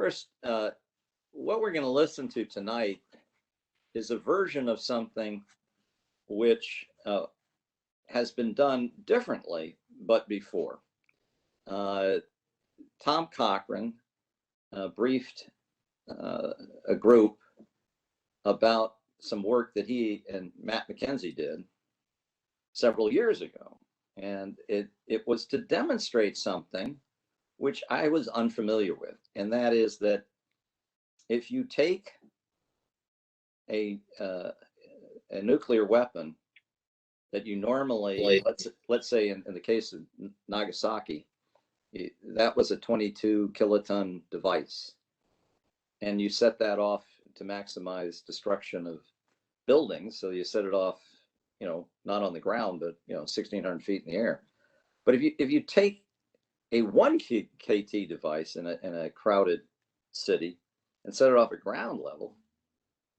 First, what we're going to listen to tonight is a version of something which has been done differently, but before. Tom Cochran briefed a group about some work that he and Matt McKenzie did several years ago. And it was to demonstrate something which I was unfamiliar with. And that is that if you take a nuclear weapon that you normally, let's say in the case of Nagasaki, that was a 22 kiloton device. And you set that off to maximize destruction of buildings. So you set it off, not on the ground, but 1,600 feet in the air. But if you take a 1 KT device in a crowded city and set it off at ground level,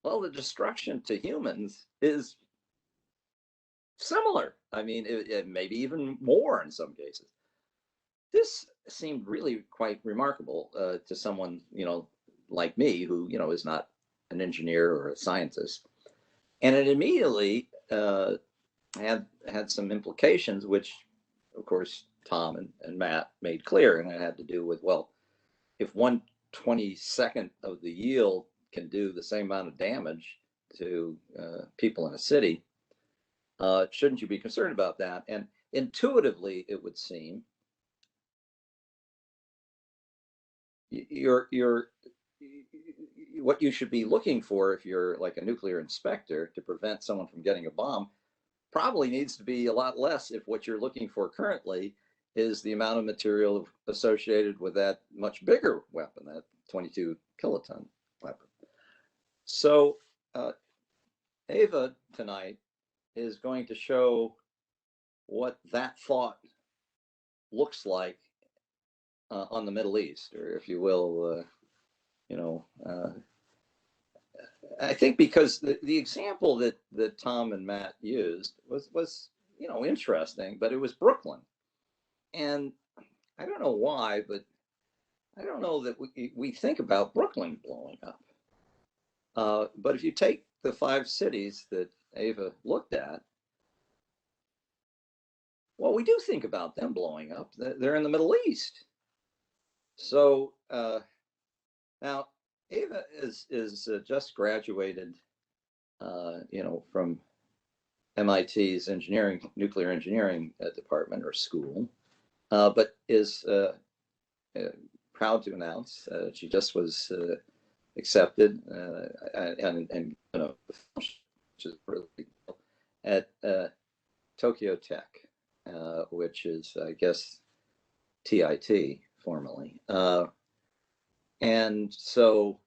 well, the destruction to humans is similar. I mean, it maybe even more in some cases. This seemed really quite remarkable to someone, like me, who, is not an engineer or a scientist. And it immediately had some implications, which, of course, Tom and Matt made clear. And it had to do with, well, if 1/22nd of the yield can do the same amount of damage to people in a city, shouldn't you be concerned about that? And intuitively, it would seem what you should be looking for if you're like a nuclear inspector to prevent someone from getting a bomb probably needs to be a lot less if what you're looking for currently is the amount of material associated with that much bigger weapon, that 22 kiloton weapon. So Ava tonight is going to show what that thought looks like on the Middle East, or if you will, I think because the example that Tom and Matt used was interesting, but it was Brooklyn. And I don't know why, but I don't know that we think about Brooklyn blowing up. But if you take the 5 cities that Ava looked at, well, we do think about them blowing up. They're in the Middle East. So now Ava is just graduated, from MIT's nuclear engineering department or school, but is proud to announce she just was accepted and which is really cool, at Tokyo Tech, which is, I guess, TIT formerly. And so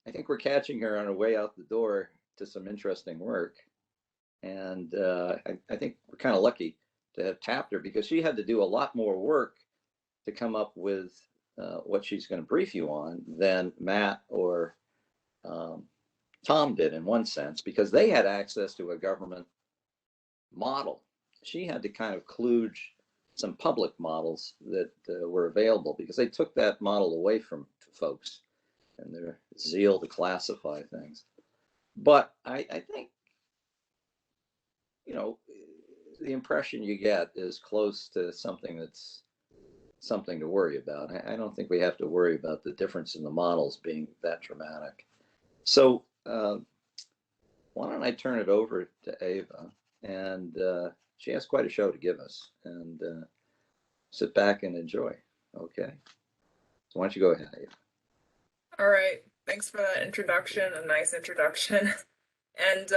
I think we're catching her on her way out the door to some interesting work. And I think we're kind of lucky to have tapped her, because she had to do a lot more work to come up with what she's going to brief you on than Matt or Tom did, in one sense, because they had access to a government model. She had to kind of kludge some public models that were available, because they took that model away from folks and their zeal to classify things. But I think, the impression you get is close to something that's something to worry about. I don't think we have to worry about the difference in the models being that dramatic. So why don't I turn it over to Ava, and she has quite a show to give us, and sit back and enjoy. Okay. So why don't you go ahead, Ava? All right. Thanks for that introduction, a nice introduction. And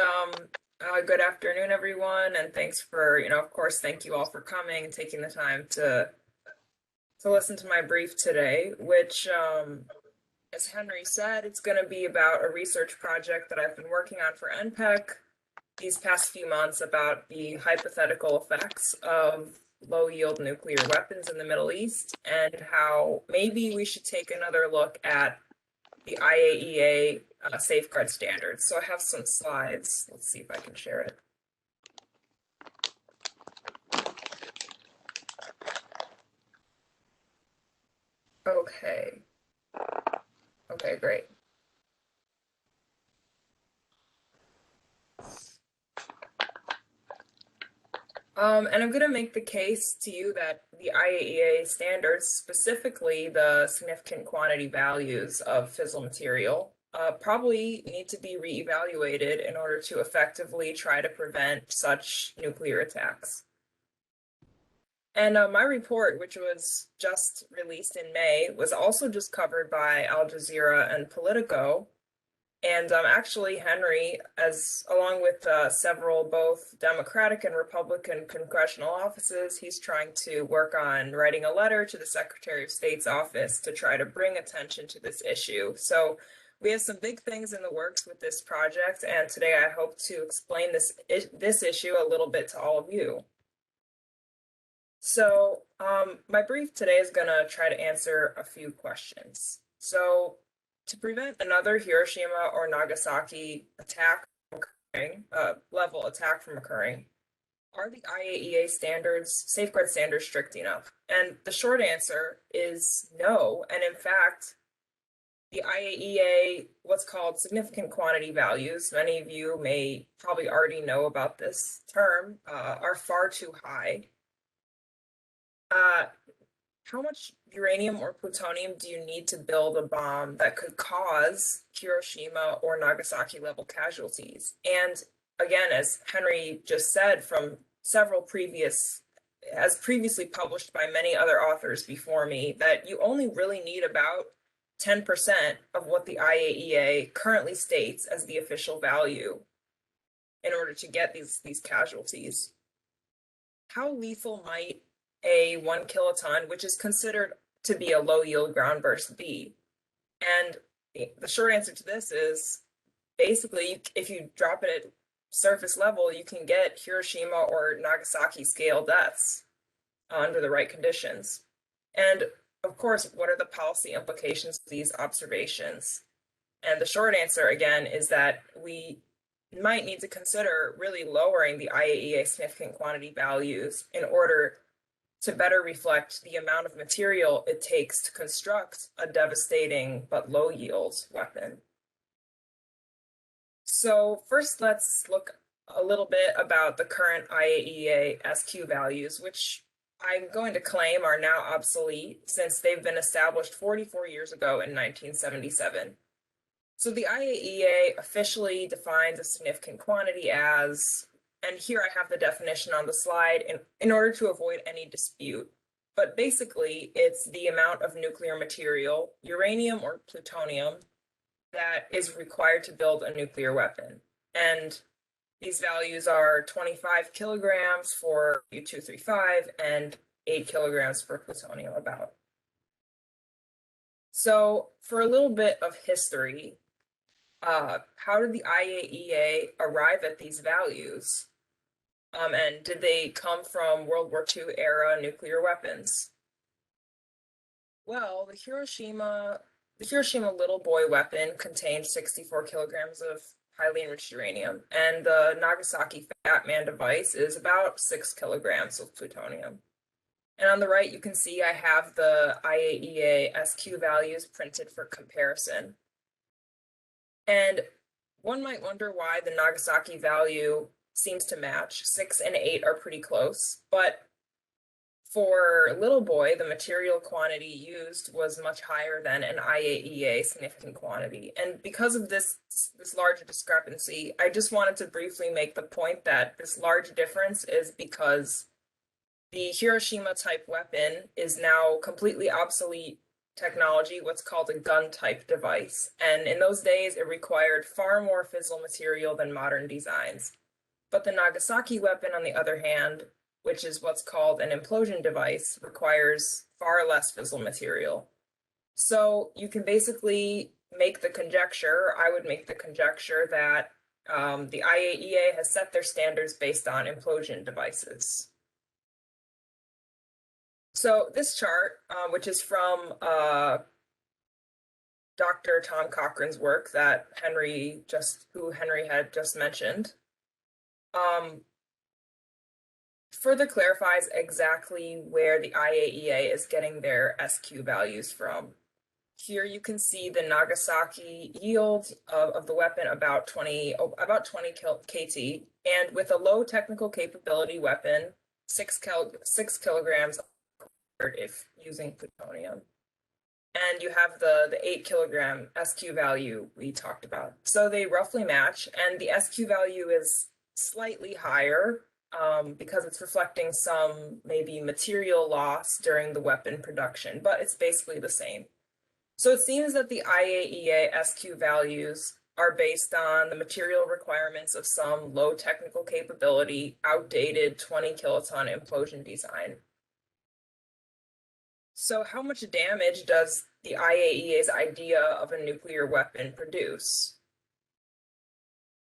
good afternoon, everyone. And thanks for, of course, thank you all for coming and taking the time to listen to my brief today, which, as Henry said, it's going to be about a research project that I've been working on for NPEC these past few months about the hypothetical effects of low-yield nuclear weapons in the Middle East, and how maybe we should take another look at the IAEA safeguard standards. So I have some slides. Let's see if I can share it. Okay. Okay, great. And I'm going to make the case to you that the IAEA standards, specifically the significant quantity values of fissile material, probably need to be reevaluated in order to effectively try to prevent such nuclear attacks. And my report, which was just released in May, was also just covered by Al Jazeera and Politico. And actually, Henry, as along with several both Democratic and Republican congressional offices, he's trying to work on writing a letter to the Secretary of State's office to try to bring attention to this issue. So we have some big things in the works with this project, and today I hope to explain this issue a little bit to all of you. So my brief today is going to try to answer a few questions. So to prevent another Hiroshima or Nagasaki attack from occurring, level attack from occurring, are the IAEA standards, safeguard standards, strict enough? And the short answer is no. And in fact, the IAEA, what's called significant quantity values, many of you may probably already know about this term, are far too high. How much uranium or plutonium do you need to build a bomb that could cause Hiroshima or Nagasaki level casualties? And again, as Henry just said from several as previously published by many other authors before me, that you only really need about 10% of what the IAEA currently states as the official value in order to get these casualties. How lethal might a 1 kiloton, which is considered to be a low yield ground burst, be? And the short answer to this is basically, if you drop it at surface level, you can get Hiroshima or Nagasaki scale deaths under the right conditions. And of course, what are the policy implications of these observations? And the short answer, again, is that we might need to consider really lowering the IAEA significant quantity values in order to better reflect the amount of material it takes to construct a devastating but low yield weapon. So first, let's look a little bit about the current IAEA SQ values, which I'm going to claim are now obsolete since they've been established 44 years ago in 1977. So the IAEA officially defines a significant quantity as, and here I have the definition on the slide in order to avoid any dispute, but basically it's the amount of nuclear material, uranium or plutonium, that is required to build a nuclear weapon. And these values are 25 kilograms for U-235 and 8 kilograms for plutonium about. So for a little bit of history, how did the IAEA arrive at these values? And did they come from World War II era nuclear weapons? Well, the Hiroshima little boy weapon contained 64 kilograms of highly enriched uranium, and the Nagasaki Fat Man device is about 6 kilograms of plutonium. And on the right, you can see I have the IAEA SQ values printed for comparison. And one might wonder why the Nagasaki value seems to match. 6 and 8 are pretty close, but for Little Boy, the material quantity used was much higher than an IAEA significant quantity. And because of this large discrepancy, I just wanted to briefly make the point that this large difference is because the Hiroshima type weapon is now completely obsolete technology, what's called a gun type device. And in those days, it required far more fissile material than modern designs. But the Nagasaki weapon, on the other hand, which is what's called an implosion device, requires far less fissile material. So you can basically make the conjecture, I would make the conjecture that the IAEA has set their standards based on implosion devices. So this chart, which is from Dr. Tom Cochran's work that who Henry had just mentioned, further clarifies exactly where the IAEA is getting their SQ values from. Here you can see the Nagasaki yield of the weapon about 20 KT, and with a low technical capability weapon, 6 kilograms if using plutonium. And you have the 8 kilogram SQ value we talked about. So they roughly match, and the SQ value is slightly higher because it's reflecting some maybe material loss during the weapon production, but it's basically the same. So it seems that the IAEA SQ values are based on the material requirements of some low technical capability, outdated 20 kiloton implosion design. So how much damage does the IAEA's idea of a nuclear weapon produce?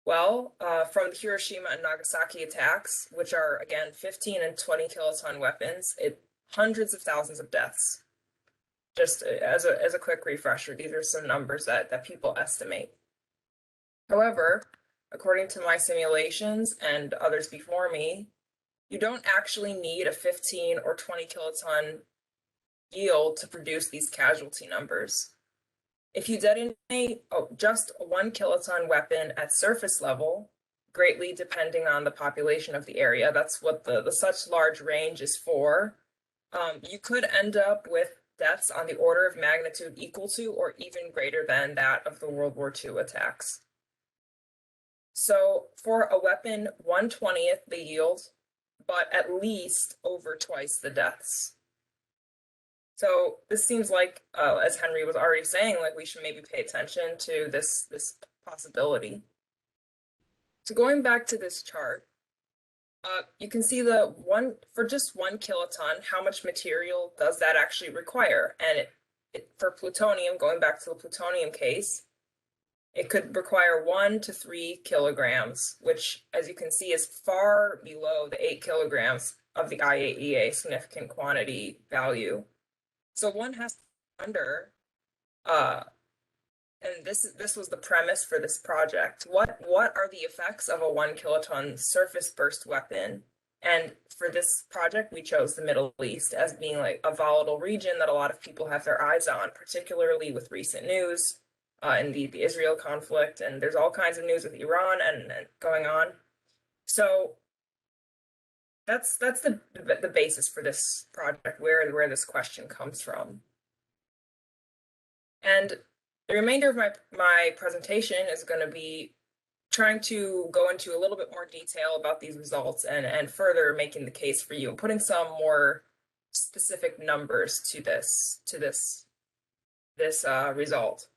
Well, from the Hiroshima and Nagasaki attacks, which are again 15 and 20 kiloton weapons, hundreds of thousands of deaths. Just as a quick refresher, these are some numbers that people estimate. However, according to my simulations and others before me, you don't actually need a 15 or 20 kiloton yield to produce these casualty numbers. If you detonate just a 1 kiloton weapon at surface level, greatly depending on the population of the area, that's what the such large range is for, you could end up with deaths on the order of magnitude equal to or even greater than that of the World War II attacks. So for a weapon, 1/20th the yield, but at least over twice the deaths. So this seems like, as Henry was already saying, like we should maybe pay attention to this possibility. So going back to this chart, you can see for just 1 kiloton, how much material does that actually require? And for plutonium, going back to the plutonium case, it could require 1 to 3 kilograms, which, as you can see, is far below the 8 kilograms of the IAEA significant quantity value. So one has to wonder, and this was the premise for this project, what are the effects of a 1 kiloton surface burst weapon? And for this project, we chose the Middle East as being like a volatile region that a lot of people have their eyes on, particularly with recent news in the Israel conflict, and there's all kinds of news with Iran and going on. So that's the basis for this project, where this question comes from. And the remainder of my presentation is going to be trying to go into a little bit more detail about these results and further making the case for you and putting some more specific numbers to this result.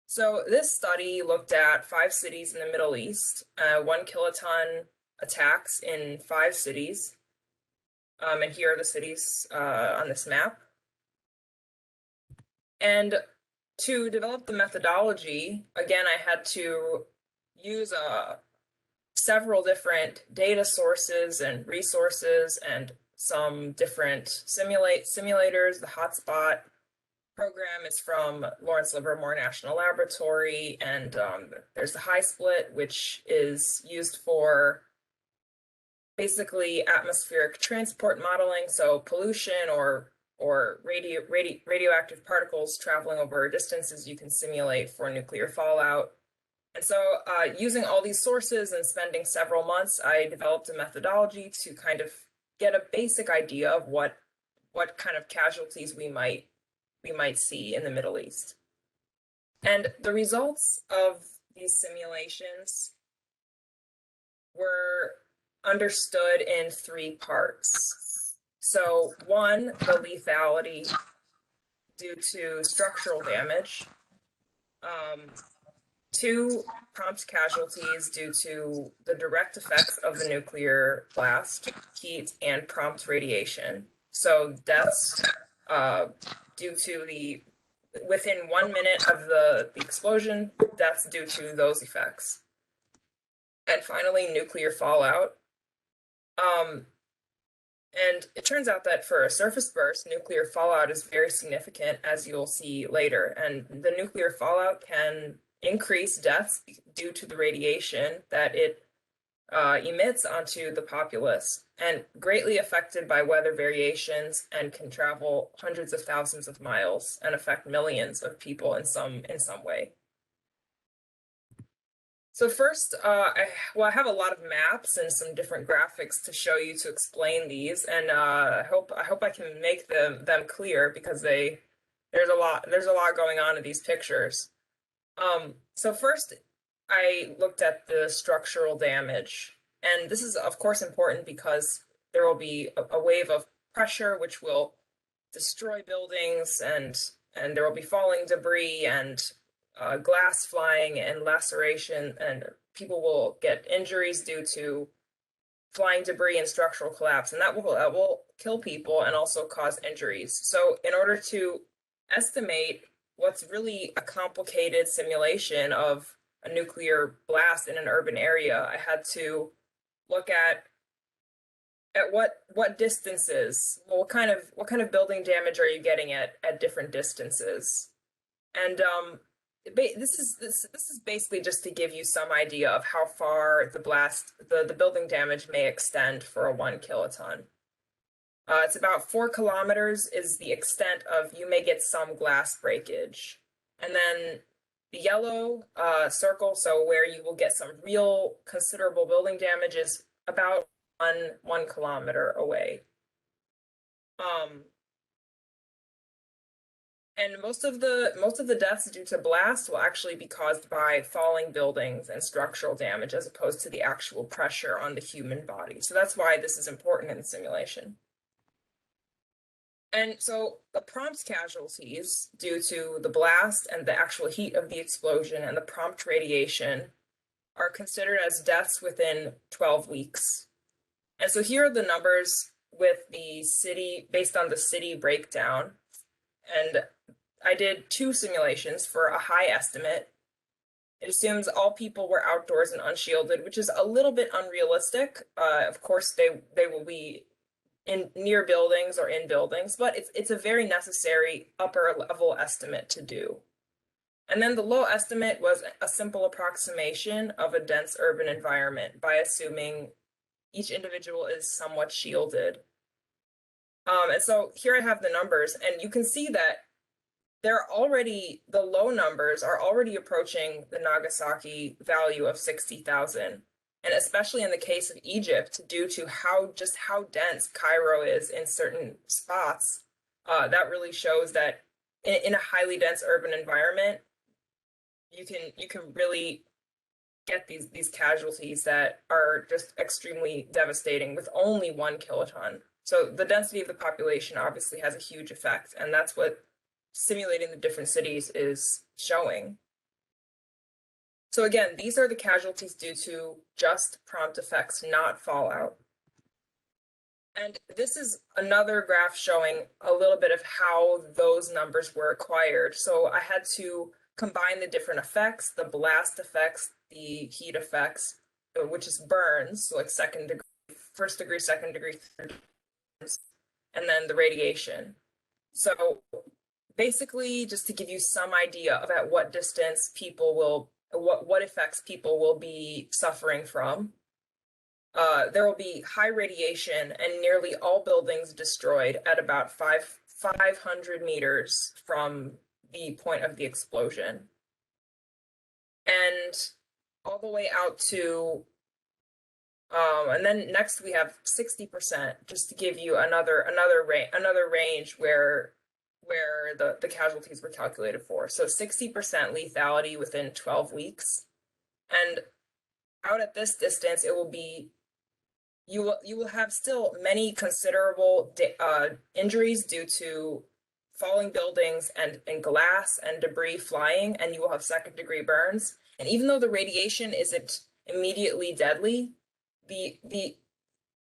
So this study looked at 5 cities in the Middle East, 1 kiloton attacks in 5 cities. And here are the cities on this map. And to develop the methodology, again, I had to use several different data sources and resources and some different simulators. The hotspot program is from Lawrence Livermore National Laboratory, and there's the high split, which is used for basically atmospheric transport modeling, so pollution or radioactive particles traveling over distances you can simulate for nuclear fallout. And so using all these sources and spending several months, I developed a methodology to kind of get a basic idea of what kind of casualties we might see in the Middle East. And the results of these simulations were understood in 3 parts. So 1, the lethality due to structural damage. 2, prompt casualties due to the direct effects of the nuclear blast, heat, and prompt radiation. So deaths due to within 1 minute of the explosion, deaths due to those effects. And finally, nuclear fallout. And it turns out that for a surface burst, nuclear fallout is very significant, as you'll see later. And the nuclear fallout can increase deaths due to the radiation that it emits onto the populace, and greatly affected by weather variations, and can travel hundreds of thousands of miles and affect millions of people in some way. So first, I have a lot of maps and some different graphics to show you to explain these, and I hope I can make them clear, because there's a lot going on in these pictures. So first, I looked at the structural damage, and this is of course important because there will be a wave of pressure which will destroy buildings, and there will be falling debris and glass flying and laceration, and people will get injuries due to flying debris and structural collapse, and that will kill people and also cause injuries. So in order to estimate what's really a complicated simulation of a nuclear blast in an urban area, I had to look at what distances, well, what kind of building damage are you getting at different distances. And this is basically just to give you some idea of how far the building damage may extend for a 1 kiloton. It's about 4 kilometers is the extent of you may get some glass breakage. And then the yellow circle, so where you will get some real considerable building damage, is about 1 kilometer away. And most of the deaths due to blast will actually be caused by falling buildings and structural damage, as opposed to the actual pressure on the human body. So that's why this is important in the simulation. And so the prompt casualties due to the blast and the actual heat of the explosion and the prompt radiation are considered as deaths within 12 weeks. And so here are the numbers with the city, based on the city breakdown. And I did 2 simulations for a high estimate. It assumes all people were outdoors and unshielded, which is a little bit unrealistic. Of course, they will be in near buildings or in buildings, but it's a very necessary upper level estimate to do. And then the low estimate was a simple approximation of a dense urban environment by assuming each individual is somewhat shielded. And so here I have the numbers, and you can see that the low numbers are already approaching the Nagasaki value of 60,000. And especially in the case of Egypt, due to how dense Cairo is in certain spots, that really shows that in a highly dense urban environment, you can really get these casualties that are just extremely devastating with only 1 kiloton. So the density of the population obviously has a huge effect, and that's what simulating the different cities is showing. So again, these are the casualties due to just prompt effects, not fallout. And this is another graph showing a little bit of how those numbers were acquired. So I had to combine the different effects, the blast effects, the heat effects, which is burns, so like second degree, first degree, second degree, third degree, and then the radiation. So basically, just to give you some idea of at what distance people will, what effects people will be suffering from. There will be high radiation and nearly all buildings destroyed at about 500 meters from the point of the explosion. And all the way out to, and then next we have 60%, just to give you another range where the casualties were calculated for. So 60% lethality within 12 weeks. And out at this distance, it will be, you will have still many considerable injuries due to falling buildings and glass and debris flying, and you will have second degree burns. And even though the radiation isn't immediately deadly,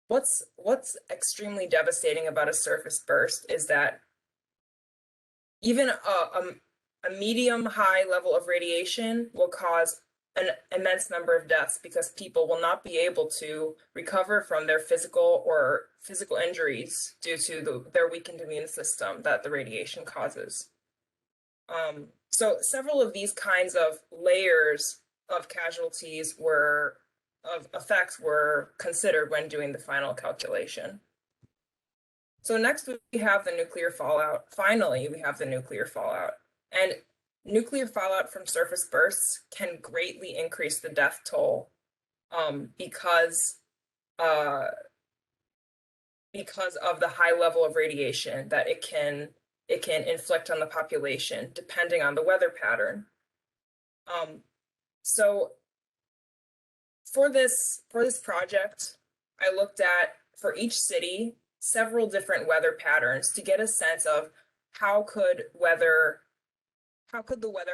what's extremely devastating about a surface burst is that even a medium high level of radiation will cause an immense number of deaths, because people will not be able to recover from their physical injuries due to their weakened immune system that the radiation causes. So several of these kinds of layers of casualties were of effects were considered when doing the final calculation. So next we have the nuclear fallout. Finally, we have the nuclear fallout. And nuclear fallout from surface bursts can greatly increase the death toll because of the high level of radiation that it can inflict on the population, depending on the weather pattern. So for this project, I looked at, for each city, several different weather patterns to get a sense of how could the weather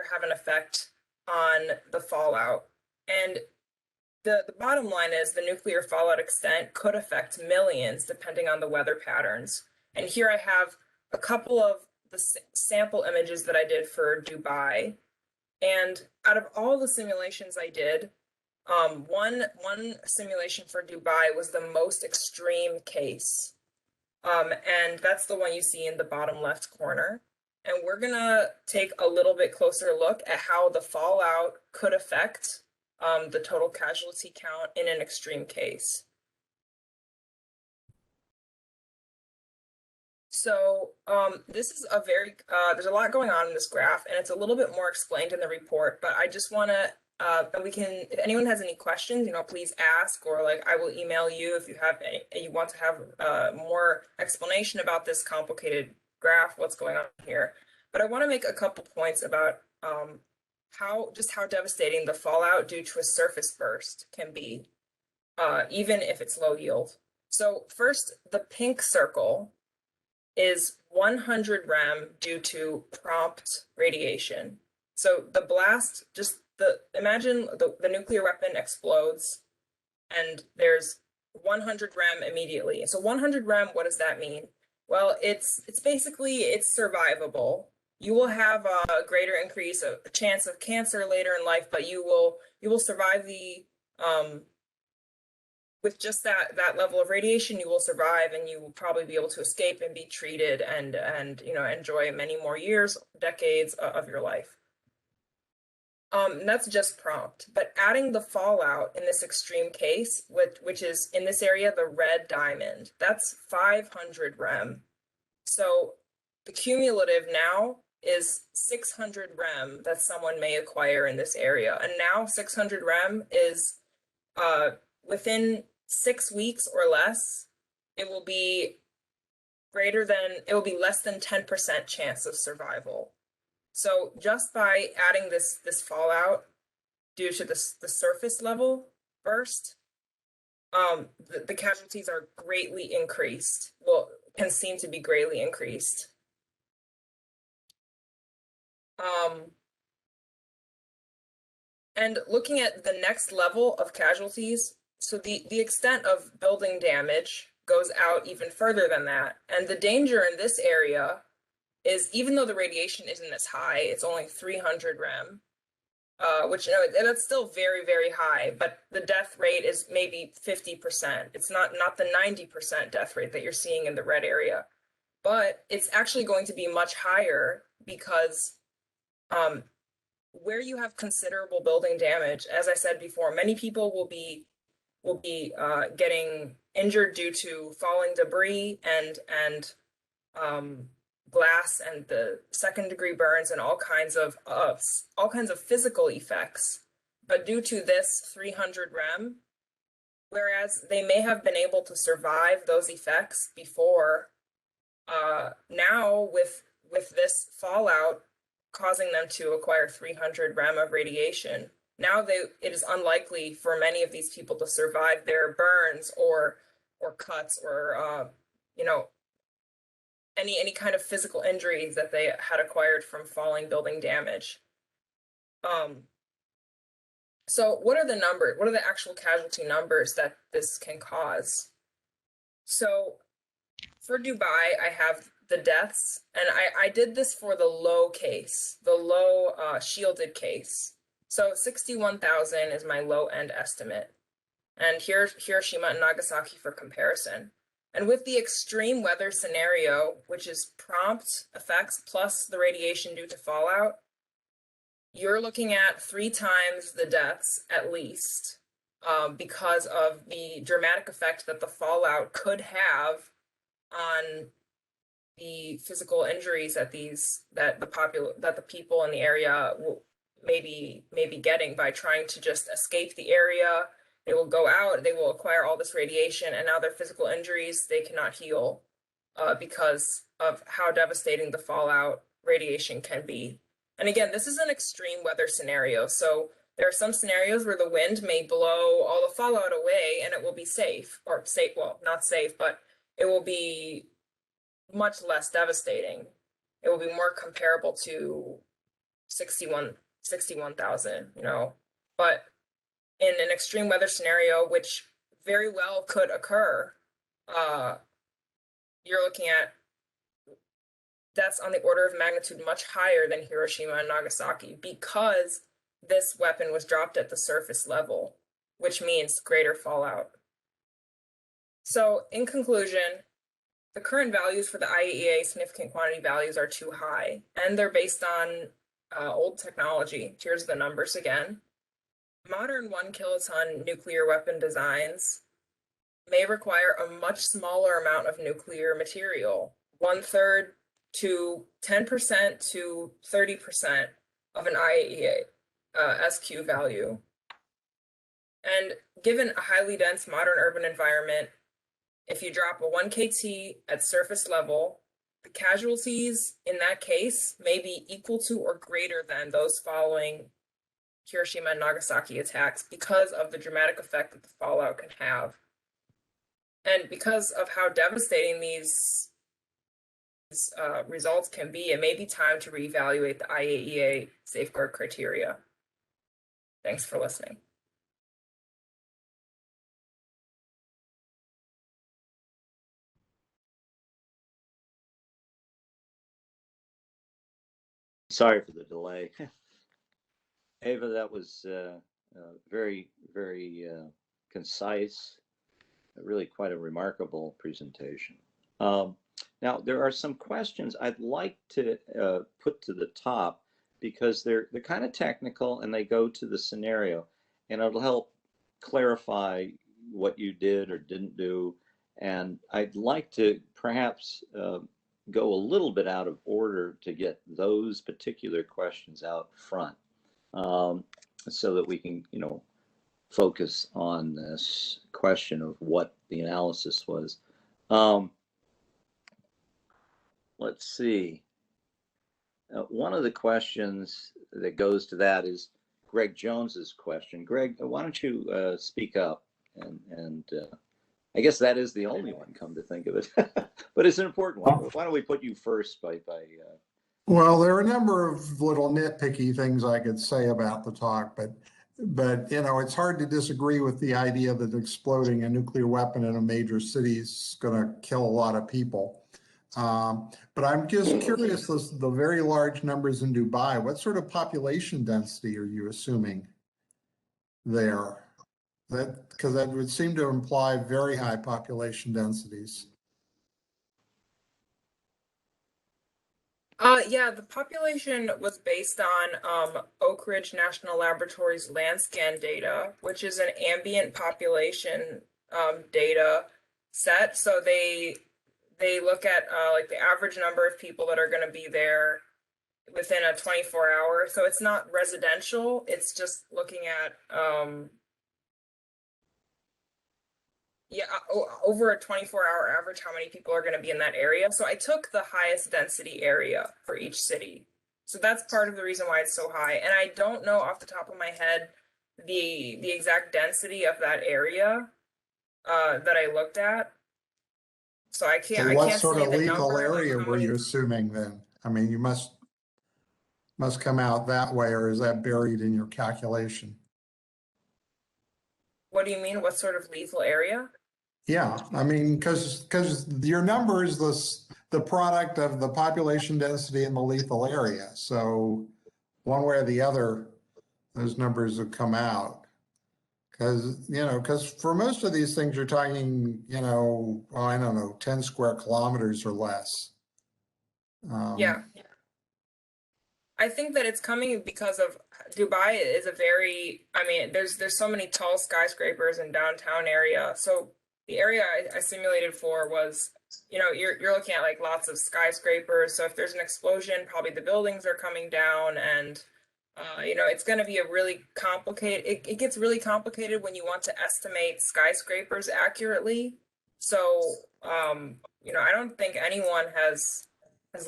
have an effect on the fallout. And the bottom line is the nuclear fallout extent could affect millions depending on the weather patterns. And here I have a couple of the sample images that I did for Dubai. And out of all the simulations I did, one simulation for Dubai was the most extreme case. And that's the one you see in the bottom left corner. And we're gonna take a little bit closer look at how the fallout could affect the total casualty count in an extreme case. So this is a very, there's a lot going on in this graph, and it's a little bit more explained in the report, but I just want to, if anyone has any questions, please ask, or like I will email you if you have you want to have more explanation about this complicated graph, what's going on here. But I want to make a couple points about how devastating the fallout due to a surface burst can be, even if it's low yield. So first, the pink circle is 100 rem due to prompt radiation. So the blast, imagine the nuclear weapon explodes and there's 100 rem immediately. So 100 rem, what does that mean? Well, it's basically, it's survivable. You will have a greater increase of a chance of cancer later in life, but you will survive the with just that level of radiation, you will survive, and you will probably be able to escape and be treated and enjoy many more years, decades of your life. That's just prompt, but adding the fallout in this extreme case, which is in this area, the red diamond, that's 500 rem. So the cumulative now is 600 rem that someone may acquire in this area. And now 600 rem is within 6 weeks or less, it will be less than 10% chance of survival. So just by adding this fallout due to the surface level burst, the casualties are greatly increased. Well, can seem to be greatly increased. And looking at the next level of casualties, so the extent of building damage goes out even further than that. And the danger in this area is, even though the radiation isn't as high, it's only 300 rem, which that's still very, very high, but the death rate is maybe 50%. It's not the 90% death rate that you're seeing in the red area, but it's actually going to be much higher because where you have considerable building damage, as I said before, many people will be getting injured due to falling debris and glass and the second-degree burns and all kinds of physical effects. But due to this 300 rem, whereas they may have been able to survive those effects before, now with this fallout causing them to acquire 300 rem of radiation, now it is unlikely for many of these people to survive their burns or cuts or any kind of physical injuries that they had acquired from falling building damage. So what are the numbers? What are the actual casualty numbers that this can cause? So for Dubai, I have the deaths, and I did this for the low case, the low shielded case. So 61,000 is my low end estimate. And here's Hiroshima and Nagasaki for comparison. And with the extreme weather scenario, which is prompt effects plus the radiation due to fallout, you're looking at 3 times the deaths at least because of the dramatic effect that the fallout could have on the physical injuries that the people in the area may be getting by trying to just escape the area. They will go out, they will acquire all this radiation, and now their physical injuries they cannot heal because of how devastating the fallout radiation can be. And again, this is an extreme weather scenario, so there are some scenarios where the wind may blow all the fallout away and it will be safe, or safe, well, not safe, but it will be much less devastating. It will be more comparable to 61,000, you know. But in an extreme weather scenario, which very well could occur, you're looking at deaths on the order of magnitude much higher than Hiroshima and Nagasaki because this weapon was dropped at the surface level, which means greater fallout. So, in conclusion, the current values for the IAEA significant quantity values are too high, and they're based on old technology. Here's the numbers again. Modern 1 kiloton nuclear weapon designs may require a much smaller amount of nuclear material, 1/3 to 10% to 30% of an IAEA SQ value. And given a highly dense modern urban environment, if you drop a 1 KT at surface level, the casualties in that case may be equal to or greater than those following Hiroshima and Nagasaki attacks because of the dramatic effect that the fallout can have. And because of how devastating these results can be, it may be time to reevaluate the IAEA safeguard criteria. Thanks for listening. Sorry for the delay. Ava, that was very, very concise, really quite a remarkable presentation. Now, there are some questions I'd like to put to the top because they're kind of technical and they go to the scenario, and it'll help clarify what you did or didn't do. And I'd like to perhaps go a little bit out of order to get those particular questions out front, so that we can, focus on this question of what the analysis was. Let's see. One of the questions that goes to that is Greg Jones's question. Greg, why don't you speak up? And I guess that is the only one, come to think of it, but it's an important one. Why don't we put you first Well, there are a number of little nitpicky things I could say about the talk, but it's hard to disagree with the idea that exploding a nuclear weapon in a major city is going to kill a lot of people. But I'm just curious, the very large numbers in Dubai, what sort of population density are you assuming there? Because that would seem to imply very high population densities. Yeah, the population was based on Oak Ridge National Laboratory's Landscan data, which is an ambient population data set. So they look at like the average number of people that are going to be there within a 24-hour. So it's not residential. It's just looking at over a 24-hour average, how many people are going to be in that area. So I took the highest density area for each city. So that's part of the reason why it's so high. And I don't know off the top of my head the exact density of that area that I looked at. So I can't. So what sort of lethal area were you assuming then? I mean, you must come out that way, or is that buried in your calculation? What do you mean? What sort of lethal area? Yeah, I mean, because your number is the product of the population density in the lethal area. So one way or the other, those numbers have come out. Because for most of these things, you're talking, well, I don't know, 10 square kilometers or less. Yeah. I think that it's coming because of Dubai is a very, I mean, there's so many tall skyscrapers in downtown area. So the area I simulated for was, you're looking at like lots of skyscrapers. So if there's an explosion, probably the buildings are coming down, and it's going to be a really complicated. It gets really complicated when you want to estimate skyscrapers accurately. So I don't think anyone has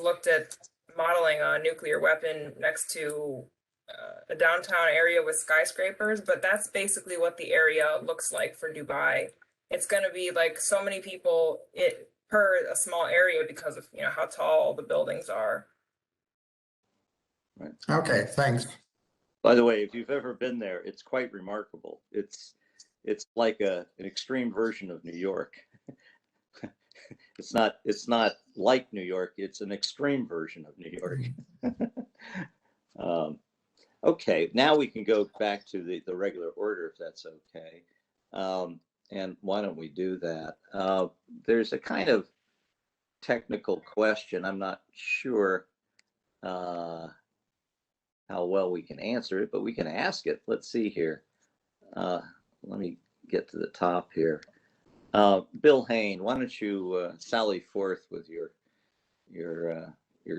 looked at modeling a nuclear weapon next to a downtown area with skyscrapers, but that's basically what the area looks like for Dubai. It's going to be like so many people per a small area because of how tall the buildings are. Right. Okay, thanks. By the way, if you've ever been there, it's quite remarkable. It's like an extreme version of New York. It's not like New York. It's an extreme version of New York. Okay, now we can go back to the regular order, if that's okay. And why don't we do that? There's a kind of technical question. I'm not sure how well we can answer it, but we can ask it. Let's see here. Let me get to the top here. Bill Hain, why don't you sally forth with your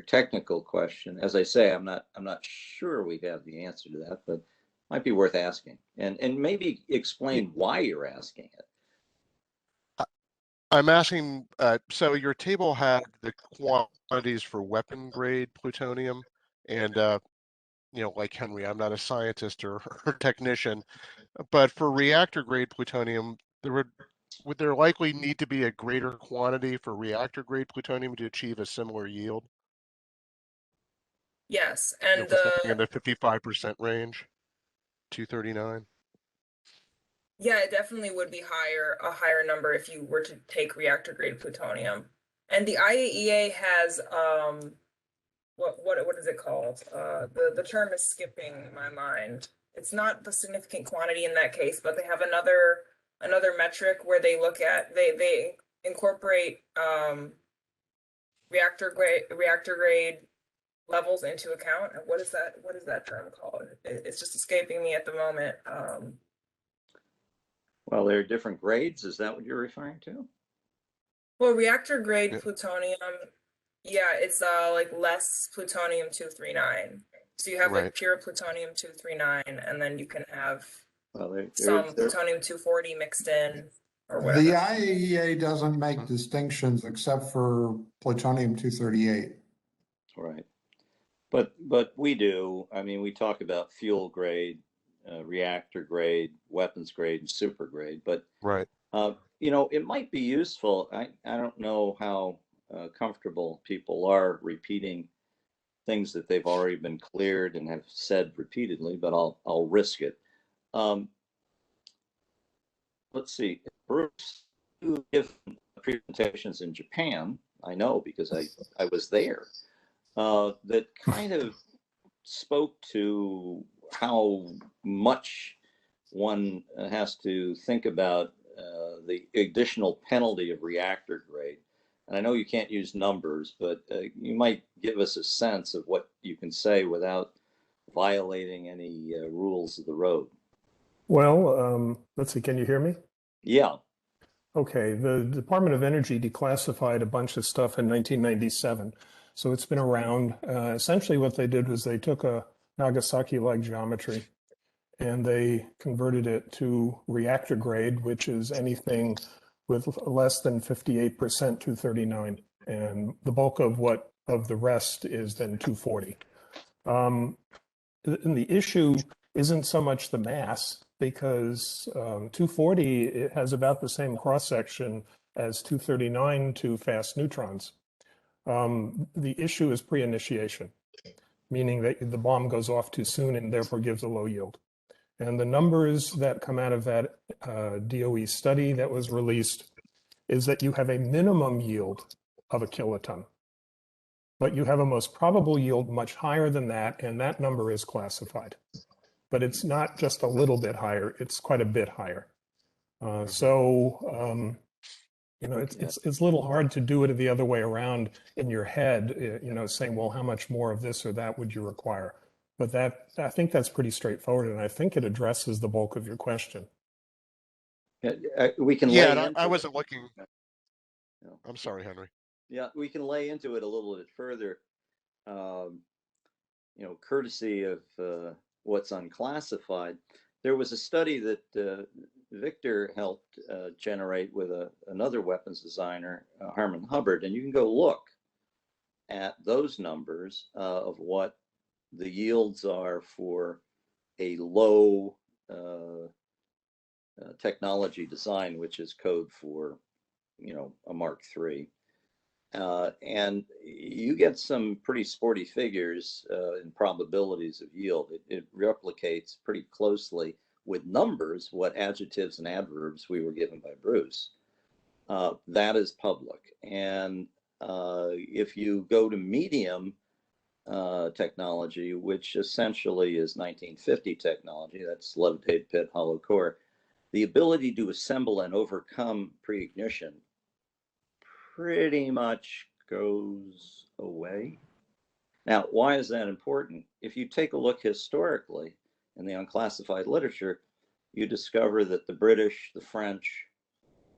technical question? As I say, I'm not sure we have the answer to that, but might be worth asking, and maybe explain why you're asking it. I'm asking, so your table had the quantities for weapon grade plutonium, and like Henry, I'm not a scientist or technician, but for reactor grade plutonium, would there likely need to be a greater quantity for reactor grade plutonium to achieve a similar yield? Yes, and For something in the 55% range, 239. Yeah, it definitely would be a higher number if you were to take reactor grade plutonium. And the IAEA has what is it called? The term is skipping my mind. It's not the significant quantity in that case, but they have another metric where they look at they incorporate reactor grade levels into account. What is that term called? It's just escaping me at the moment. Well, there are different grades. Is that what you're referring to? Well, reactor grade Yeah. plutonium, yeah, it's like less plutonium-239. So you have Right. like pure plutonium-239, and then you can have Well, some plutonium-240 mixed in or The whatever. IAEA doesn't make distinctions except for plutonium-238. right. But we do. I mean, we talk about fuel grade, reactor grade, weapons grade, and super grade. But Right. it might be useful. I don't know how comfortable people are repeating things that they've already been cleared and have said repeatedly, but I'll risk it. Let's see. Bruce, you give presentations in Japan. I know because I was there. That kind of spoke to how much one has to think about the additional penalty of reactor grade. And I know you can't use numbers, but you might give us a sense of what you can say without violating any rules of the road. Well, let's see, can you hear me? Yeah. Okay, the Department of Energy declassified a bunch of stuff in 1997. So it's been around. Essentially what they did was they took a Nagasaki-like geometry and they converted it to reactor grade, which is anything with less than 58% 239. And the bulk of the rest is then 240. And the issue isn't so much the mass, because 240 it has about the same cross section as 239 to fast neutrons. The issue is pre-initiation, meaning that the bomb goes off too soon and therefore gives a low yield. And the numbers that come out of that DOE study that was released is that you have a minimum yield of a kiloton, but you have a most probable yield much higher than that, and that number is classified. But it's not just a little bit higher, it's quite a bit higher. So You know, Okay. it's a little hard to do it the other way around in your head, you know, saying, well, how much more of this or that would you require? But I think that's pretty straightforward, and I think it addresses the bulk of your question. We can Yeah, lay and into I it. wasn't looking. Yeah. I'm sorry, Henry. Yeah, we can lay into it a little bit further. Courtesy of what's unclassified. There was a study that Victor helped generate with another weapons designer, Harmon Hubbard, and you can go look at those numbers of what the yields are for a low technology design, which is code for, a Mark III. And you get some pretty sporty figures in probabilities of yield. It replicates pretty closely with numbers what adjectives and adverbs we were given by Bruce. That is public. And if you go to medium technology, which essentially is 1950 technology, that's levitated pit, hollow core, the ability to assemble and overcome pre-ignition pretty much goes away. Now, why is that important? If you take a look historically in the unclassified literature, you discover that the British, the French,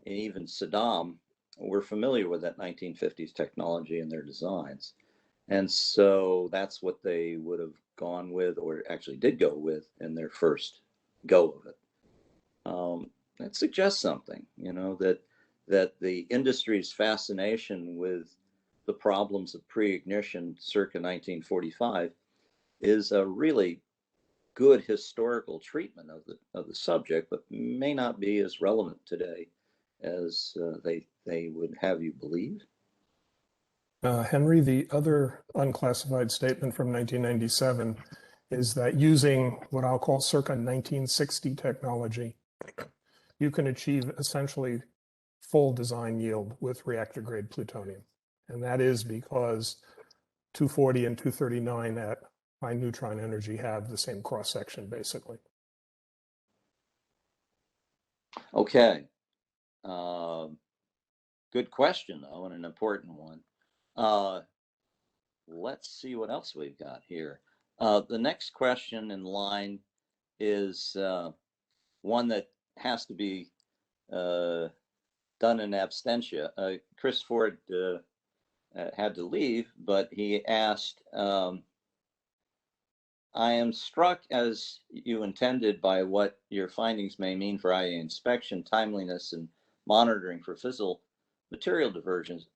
and even Saddam were familiar with that 1950s technology in their designs. And so that's what they would have gone with, or actually did go with, in their first go of it. That suggests something, that the industry's fascination with the problems of pre-ignition circa 1945 is a really good historical treatment of the subject, but may not be as relevant today as they would have you believe. Henry, the other unclassified statement from 1997 is that using what I'll call circa 1960 technology, you can achieve essentially full design yield with reactor grade plutonium. And that is because 240 and 239 at high neutron energy have the same cross section, basically. Okay. Good question, though, and an important one. Let's see what else we've got here. The next question in line is one that has to be done in absentia. Chris Ford had to leave, but he asked, I am struck as you intended by what your findings may mean for IA inspection, timeliness, and monitoring for fissile material diversions.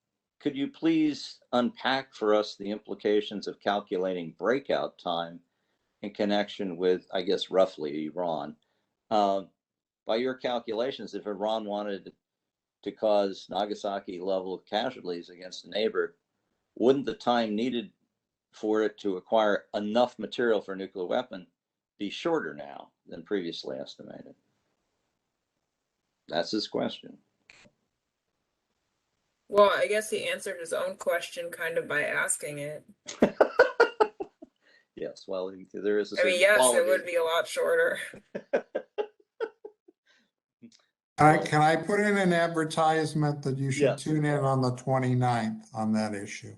Could you please unpack for us the implications of calculating breakout time in connection with, I guess, roughly Iran? By your calculations, if Iran wanted to cause Nagasaki level casualties against a neighbor, wouldn't the time needed for it to acquire enough material for a nuclear weapon be shorter now than previously estimated? That's his question. Well, I guess he answered his own question kind of by asking it. Yes, well, there is a I certain mean, yes, quality. it would be a lot shorter. Can I put in an advertisement that you should Yes. tune in on the 29th on that issue?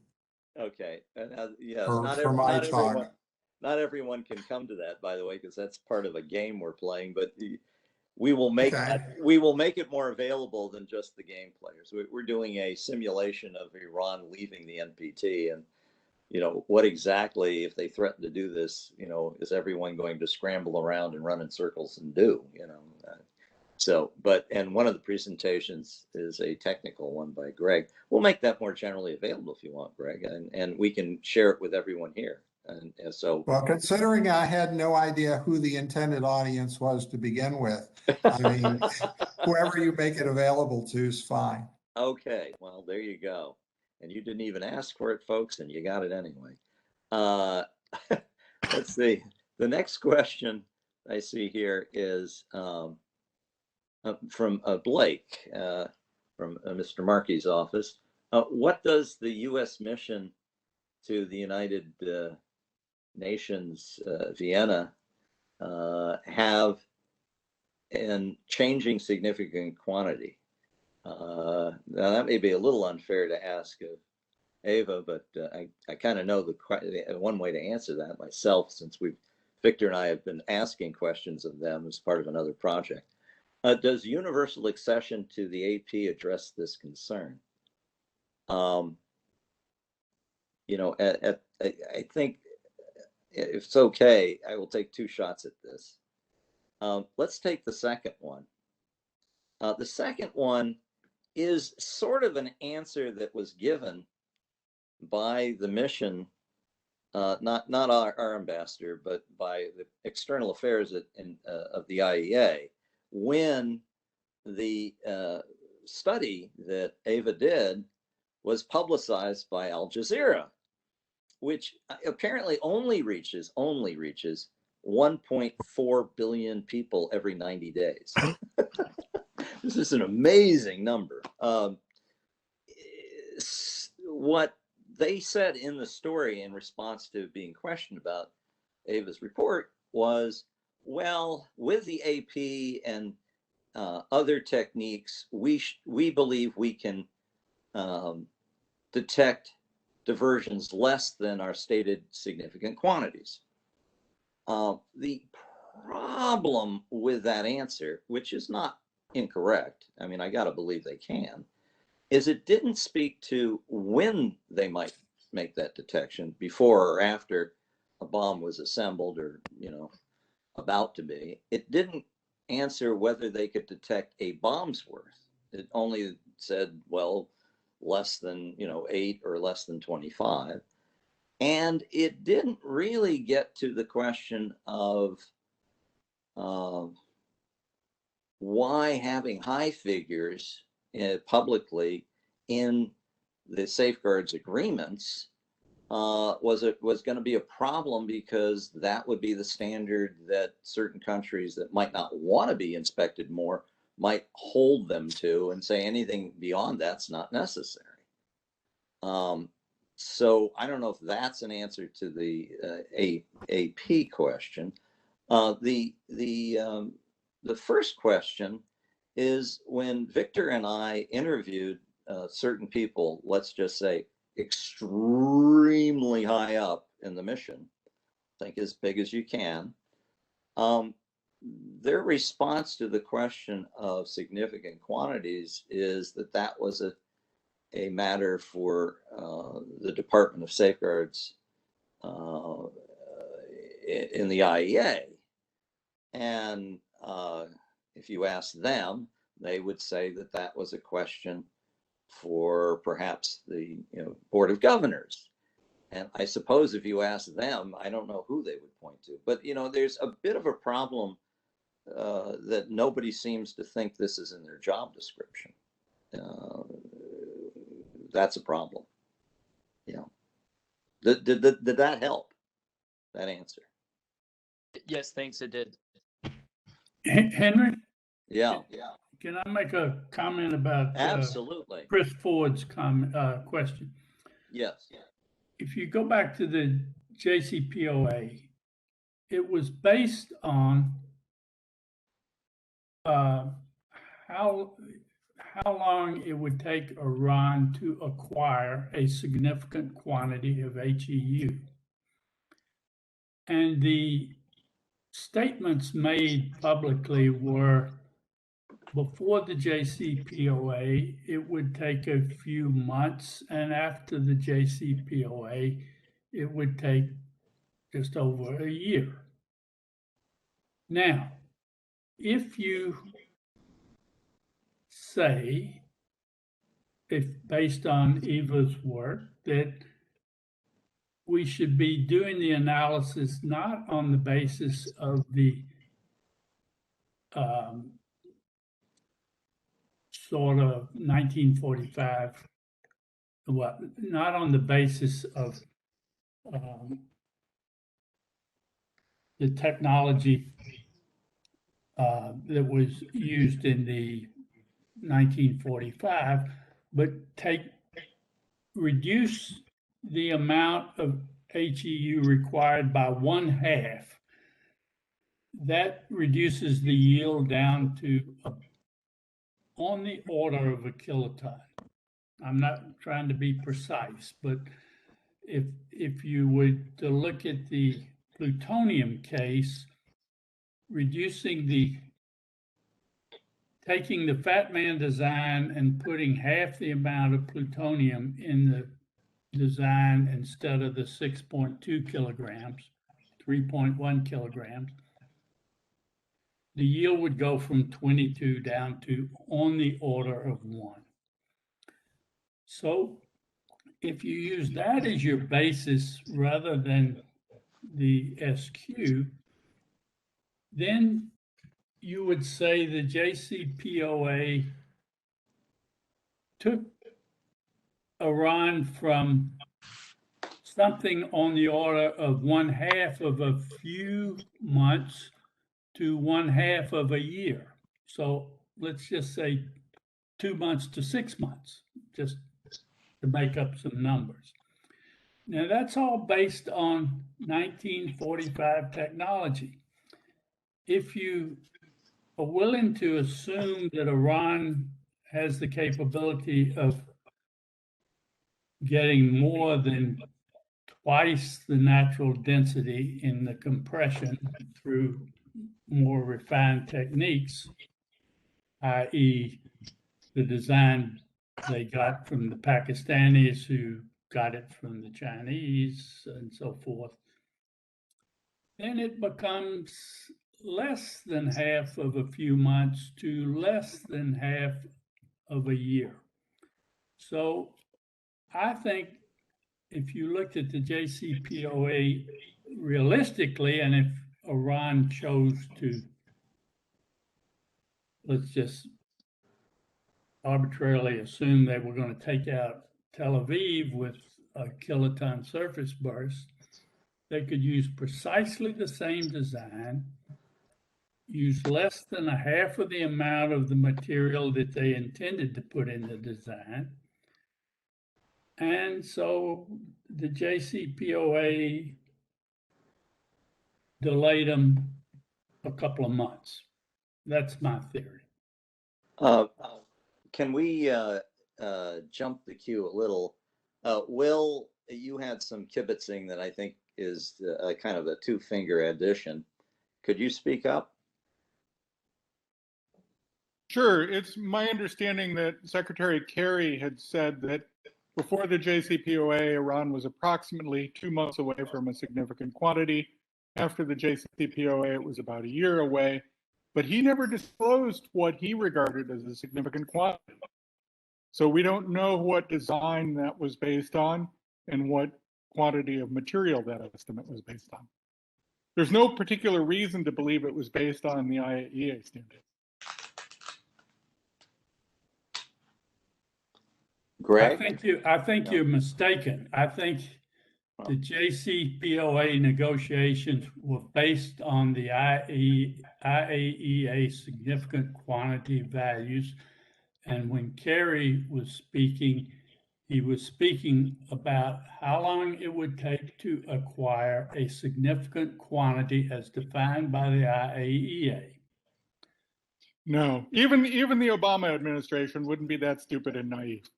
Okay, yes, For my talk. Not everyone can come to that, by the way, because that's part of a game we're playing. But we will make it more available than just the game players. We're doing a simulation of Iran leaving the NPT, and what exactly, if they threaten to do this, is everyone going to scramble around and run in circles and do? And one of the presentations is a technical one by Greg. We'll make that more generally available if you want, Greg, and we can share it with everyone here. And so, well, considering I had no idea who the intended audience was to begin with, I mean, whoever you make it available to is fine. Okay, well, there you go. And you didn't even ask for it, folks, and you got it anyway. Let's see. The next question I see here is from Blake from Mr. Markey's office. What does the U.S. mission to the United Nations, Vienna, have in changing significant quantity? Now that may be a little unfair to ask of Ava, but I kind of know one way to answer that myself, since Victor and I have been asking questions of them as part of another project. Does universal accession to the AP address this concern? You know, I think if it's okay, I will take two shots at this. Let's take the second one. The second one is sort of an answer that was given by the mission, not our ambassador, but by the external affairs of the IEA, when the study that Ava did was publicized by Al Jazeera, which apparently only reaches 1.4 billion people every 90 days. This is an amazing number. What they said in the story in response to being questioned about Ava's report was, well, with the AP and other techniques, we believe we can detect diversions less than our stated significant quantities. The problem with that answer, which is not incorrect, I mean, I got to believe they can, is it didn't speak to when they might make that detection, before or after a bomb was assembled or, you know, about to be. It didn't answer whether they could detect a bomb's worth. It only said, well, less than, you know, 8 or less than 25. And it didn't really get to the question of why having high figures publicly in the safeguards agreements was going to be a problem, because that would be the standard that certain countries that might not want to be inspected more might hold them to, and say anything beyond that's not necessary. So I don't know if that's an answer to the AP question. The first question is, when Victor and I interviewed certain people, let's just say extremely high up in the mission, think as big as you can, their response to the question of significant quantities is that was a matter for the Department of Safeguards in the IEA. And if you ask them, they would say that was a question for perhaps the Board of Governors. And I suppose if you ask them, I don't know who they would point to. But there's a bit of a problem that nobody seems to think this is in their job description. That's a problem. Did that help, that answer? Yes, thanks, it did. Henry, Yeah. can I make a comment about Absolutely. Chris Ford's question? Yes. If you go back to the JCPOA, it was based on how long it would take Iran to acquire a significant quantity of HEU. And the statements made publicly were, before the JCPOA, it would take a few months, and after the JCPOA, it would take just over a year. Now, if you say, if based on Eva's work, that we should be doing the analysis not on the basis of the sort of 1945, not on the basis of the technology that was used in the 1945, but reduce the amount of HEU required by 1/2. That reduces the yield down to on the order of a kiloton. I'm not trying to be precise, but if you would to look at the plutonium case, taking the Fat Man design and putting half the amount of plutonium in the design instead of the 6.2 kilograms, 3.1 kilograms, the yield would go from 22 down to on the order of 1. So if you use that as your basis rather than the SQ, then you would say the JCPOA took Iran from something on the order of 1/2 of a few months to 1/2 of a year. So let's just say 2 months to 6 months, just to make up some numbers. Now that's all based on 1945 technology. If you are willing to assume that Iran has the capability of getting more than twice the natural density in the compression through more refined techniques, i.e. the design they got from the Pakistanis who got it from the Chinese and so forth, then it becomes less than half of a few months to less than half of a year. So I think if you looked at the JCPOA realistically, and if Iran chose to, let's just arbitrarily assume they were going to take out Tel Aviv with a kiloton surface burst, they could use precisely the same design, use less than a half of the amount of the material that they intended to put in the design. And so the JCPOA delayed them a couple of months. That's my theory. Can we jump the queue a little? Will, you had some kibitzing that I think is kind of a two-finger addition. Could you speak up? Sure. It's my understanding that Secretary Kerry had said that before the JCPOA, Iran was approximately 2 months away from a significant quantity. After the JCPOA, it was about a year away, but he never disclosed what he regarded as a significant quantity. So we don't know what design that was based on and what quantity of material that estimate was based on. There's no particular reason to believe it was based on the IAEA standard. Greg? I think you're mistaken. I think the JCPOA negotiations were based on the IAEA significant quantity values. And when Kerry was speaking, he was speaking about how long it would take to acquire a significant quantity as defined by the IAEA. No, even the Obama administration wouldn't be that stupid and naive.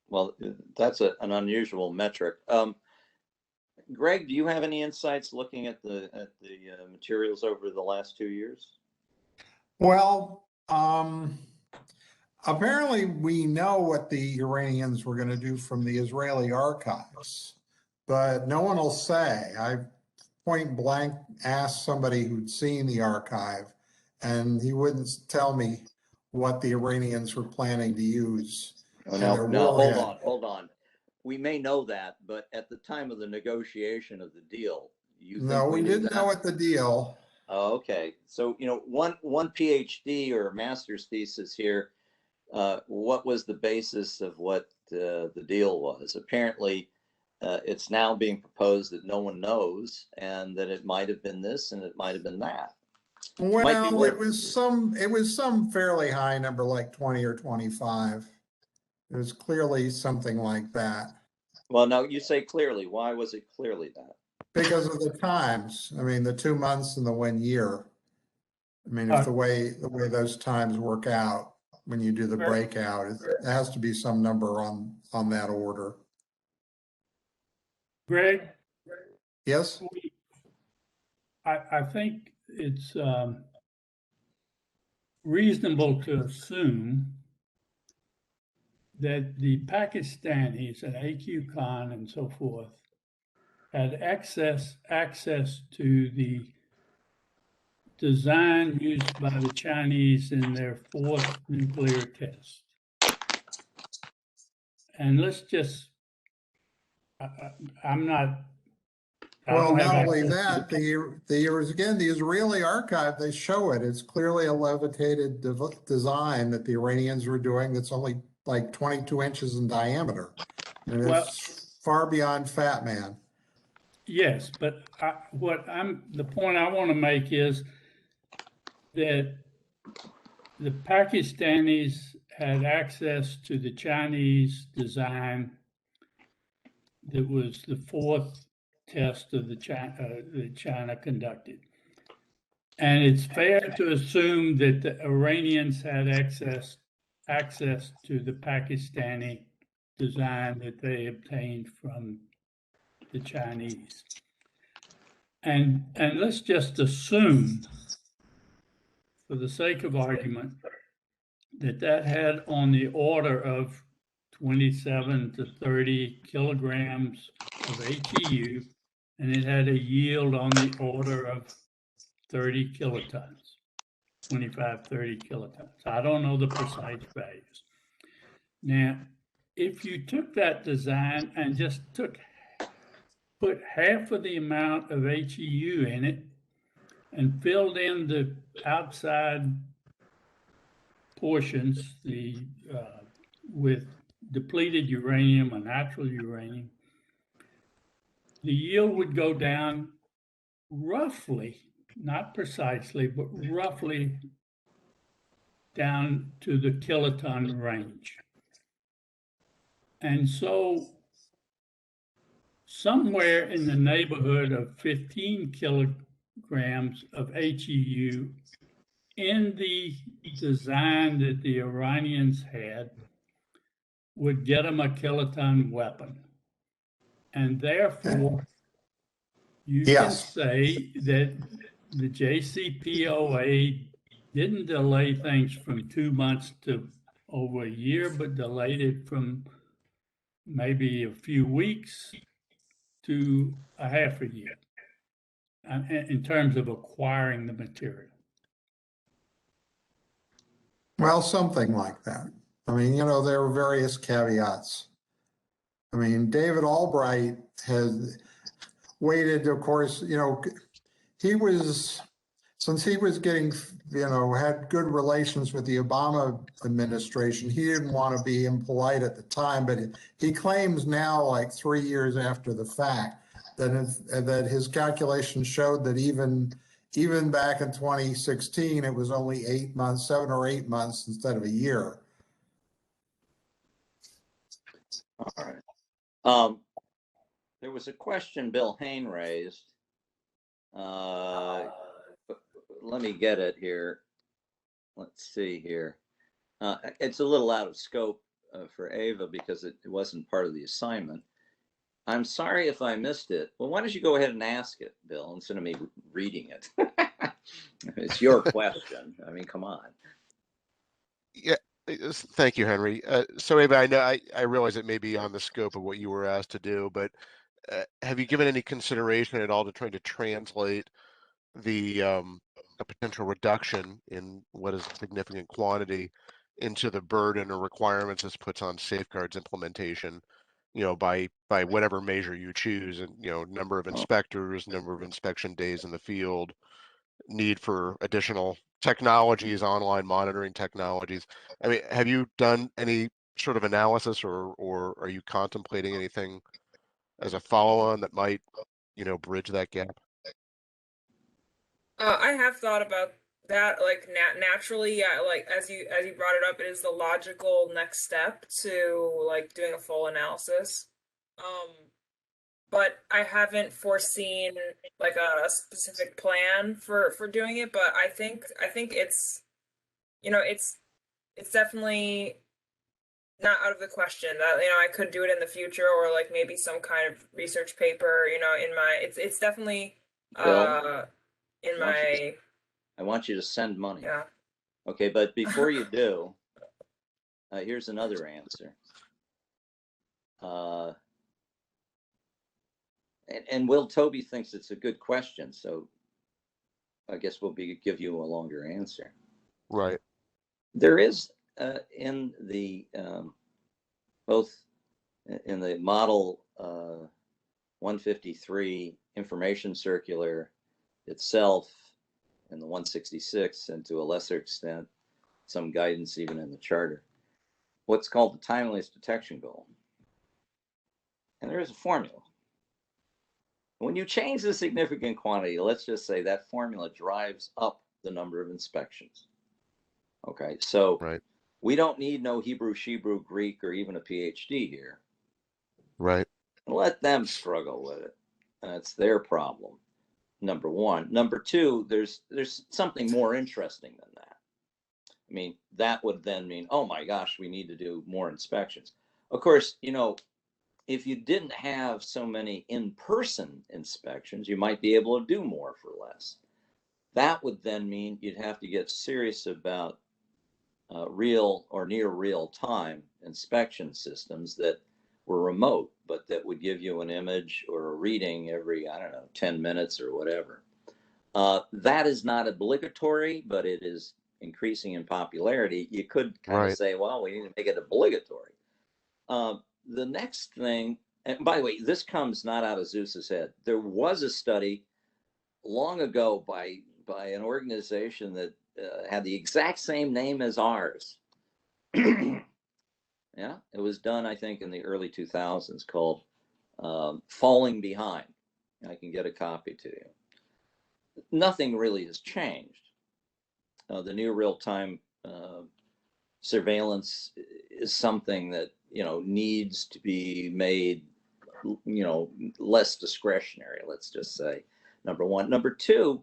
Well, that's an unusual metric. Greg, do you have any insights looking at the materials over the last 2 years? Well, apparently we know what the Iranians were going to do from the Israeli archives, but no one will say. I point blank asked somebody who'd seen the archive, and he wouldn't tell me what the Iranians were planning to use. Oh, no, hold on. We may know that, but at the time of the negotiation of the deal, we didn't know at the deal. Oh, okay. So, one PhD or master's thesis here, what was the basis of what the deal was? Apparently, it's now being proposed that no one knows, and that it might have been this and it might have been that. Well, it was some fairly high number, like 20 or 25. It was clearly something like that. Well, now you say clearly. Why was it clearly that? Because of the times. I mean, the 2 months and the 1 year. I mean, if the way those times work out, when you do the Right. breakout, it has to be some number on that order. Greg, Yes? I think it's reasonable to assume that the Pakistanis and AQ Khan and so forth had access to the design used by the Chinese in their fourth nuclear test. And let's just, I'm not. I Well, don't have not only access to that, the Israeli archive, they show it. It's clearly a levitated design that the Iranians were doing that's only like 22 inches in diameter. And Well, it's far beyond Fat Man. yes, but the point I want to make is that the Pakistanis had access to the Chinese design that was the fourth test of the China conducted. And it's fair to assume that the Iranians had access to the Pakistani design that they obtained from the Chinese. And let's just assume, for the sake of argument, that had on the order of 27 to 30 kilograms of HEU, and it had a yield on the order of 30 kilotons, 25, 30 kilotons. I don't know the precise values. Now, if you took that design and just put half of the amount of HEU in it and filled in the outside portions with depleted uranium or natural uranium, the yield would go down roughly, not precisely, but roughly down to the kiloton range. And so somewhere in the neighborhood of 15 kilograms of HEU in the design that the Iranians had would get them a kiloton weapon. And therefore, you can say that the JCPOA didn't delay things from 2 months to over a year, but delayed it from maybe a few weeks to a half a year in terms of acquiring the material. Well, something like that. I mean, you know, there were various caveats. I mean, David Albright has waited, of course, you know, since he was getting, you know, had good relations with the Obama administration, he didn't want to be impolite at the time, but he claims now, like 3 years after the fact, that his calculations showed that even back in 2016, it was only 8 months, 7 or 8 months instead of a year. All right. There was a question Bill Hain raised. Let me get it here. Let's see here. It's a little out of scope for Ava because it wasn't part of the assignment. I'm sorry if I missed it. Well, why don't you go ahead and ask it, Bill, instead of me reading it? It's your question. I mean, come on. Yeah, thank you, Henry. So Ava, I know I realize it may be on the scope of what you were asked to do, but have you given any consideration at all to trying to translate the a potential reduction in what is a significant quantity into the burden or requirements this puts on safeguards implementation, you know, by whatever measure you choose, and you know, number of inspectors, number of inspection days in the field, need for additional technologies, online monitoring technologies. I mean, have you done any sort of analysis, or are you contemplating anything as a follow-on that might, you know, bridge that gap? I have thought about that, like naturally, yeah, like as you brought it up, it is the logical next step to like doing a full analysis. but I haven't foreseen like a specific plan for doing it. But I think it's, you know, it's definitely not out of the question that, you know, I could do it in the future, or like maybe some kind of research paper, you know, in my, it's definitely Bill, in I want you to, my, I want you to send money. yeah. Okay, but before you do, here's another answer. And Will Toby thinks it's a good question, so I guess give you a longer answer. Right. There is in the both in the model 153 information circular itself, and the 166, and to a lesser extent some guidance even in the charter, what's called the timeliness detection goal. And there is a formula. When you change the significant quantity, let's just say that formula drives up the number of inspections. Okay, so Right. we don't need no Hebrew, Shebrew, Greek, or even a PhD here. Right. Let them struggle with it. That's their problem. Number one. Number two, there's something more interesting than that. I mean, that would then mean, oh my gosh, we need to do more inspections. Of course, you know, if you didn't have so many in-person inspections, you might be able to do more for less. That would then mean you'd have to get serious about real or near real time inspection systems that were remote, but that would give you an image or a reading every, I don't know, 10 minutes or whatever. That is not obligatory, but it is increasing in popularity. You could kind of say, well, we need to make it obligatory. The next thing, and by the way, this comes not out of Zeus's head. There was a study long ago by an organization that had the exact same name as ours. Yeah, it was done, I think, in the early 2000s, called Falling Behind. I can get a copy to you. Nothing really has changed. The new real-time surveillance is something that, you know, needs to be made, you know, less discretionary, let's just say, number one. Number two,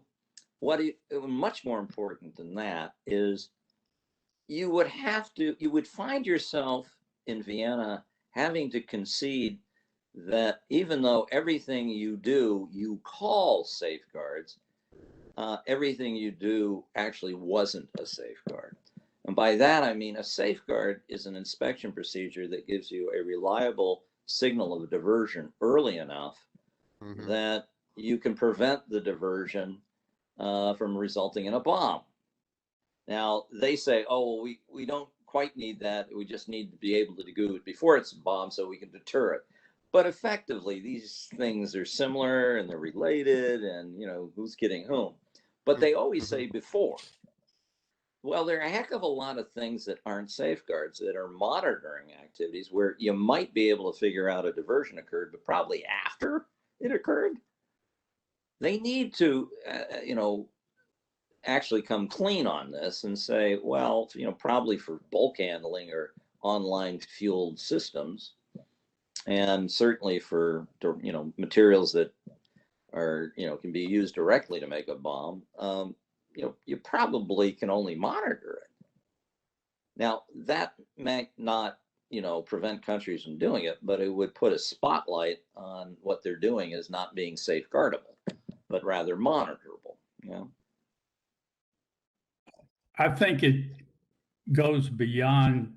much more important than that is you would find yourself in Vienna having to concede that even though everything you do you call safeguards, everything you do actually wasn't a safeguard. And by that I mean a safeguard is an inspection procedure that gives you a reliable signal of diversion early enough that you can prevent the diversion from resulting in a bomb. Now, they say, oh, well, we don't quite need that. We just need to be able to do it before it's a bomb so we can deter it. But effectively, these things are similar and they're related, and, you know, who's kidding whom. But they always say before. Well, there are a heck of a lot of things that aren't safeguards, that are monitoring activities where you might be able to figure out a diversion occurred, but probably after it occurred. They need to, you know, actually come clean on this and say, well, you know, probably for bulk handling or online fueled systems, and certainly for, you know, materials that are, you know, can be used directly to make a bomb, you know, you probably can only monitor it. Now, that may not, you know, prevent countries from doing it, but it would put a spotlight on what they're doing as not being safeguardable, but rather monitorable, you know. I think it goes beyond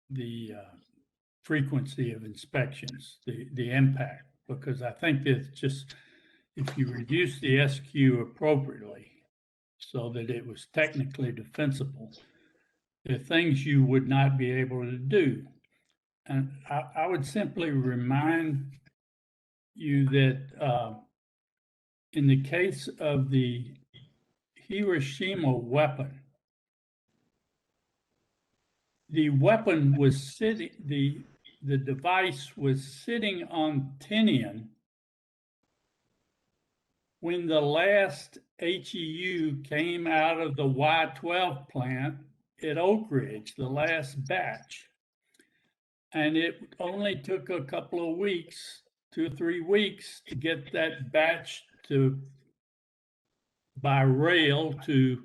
the frequency of inspections, the impact, because I think that just if you reduce the SQ appropriately so that it was technically defensible, the things you would not be able to do. And I would simply remind you that in the case of the Hiroshima weapon, the weapon was sitting, the device was sitting on Tinian when the last HEU came out of the Y12 plant at Oak Ridge, the last batch. And it only took a couple of weeks 2 or 3 weeks to get that batch to by rail to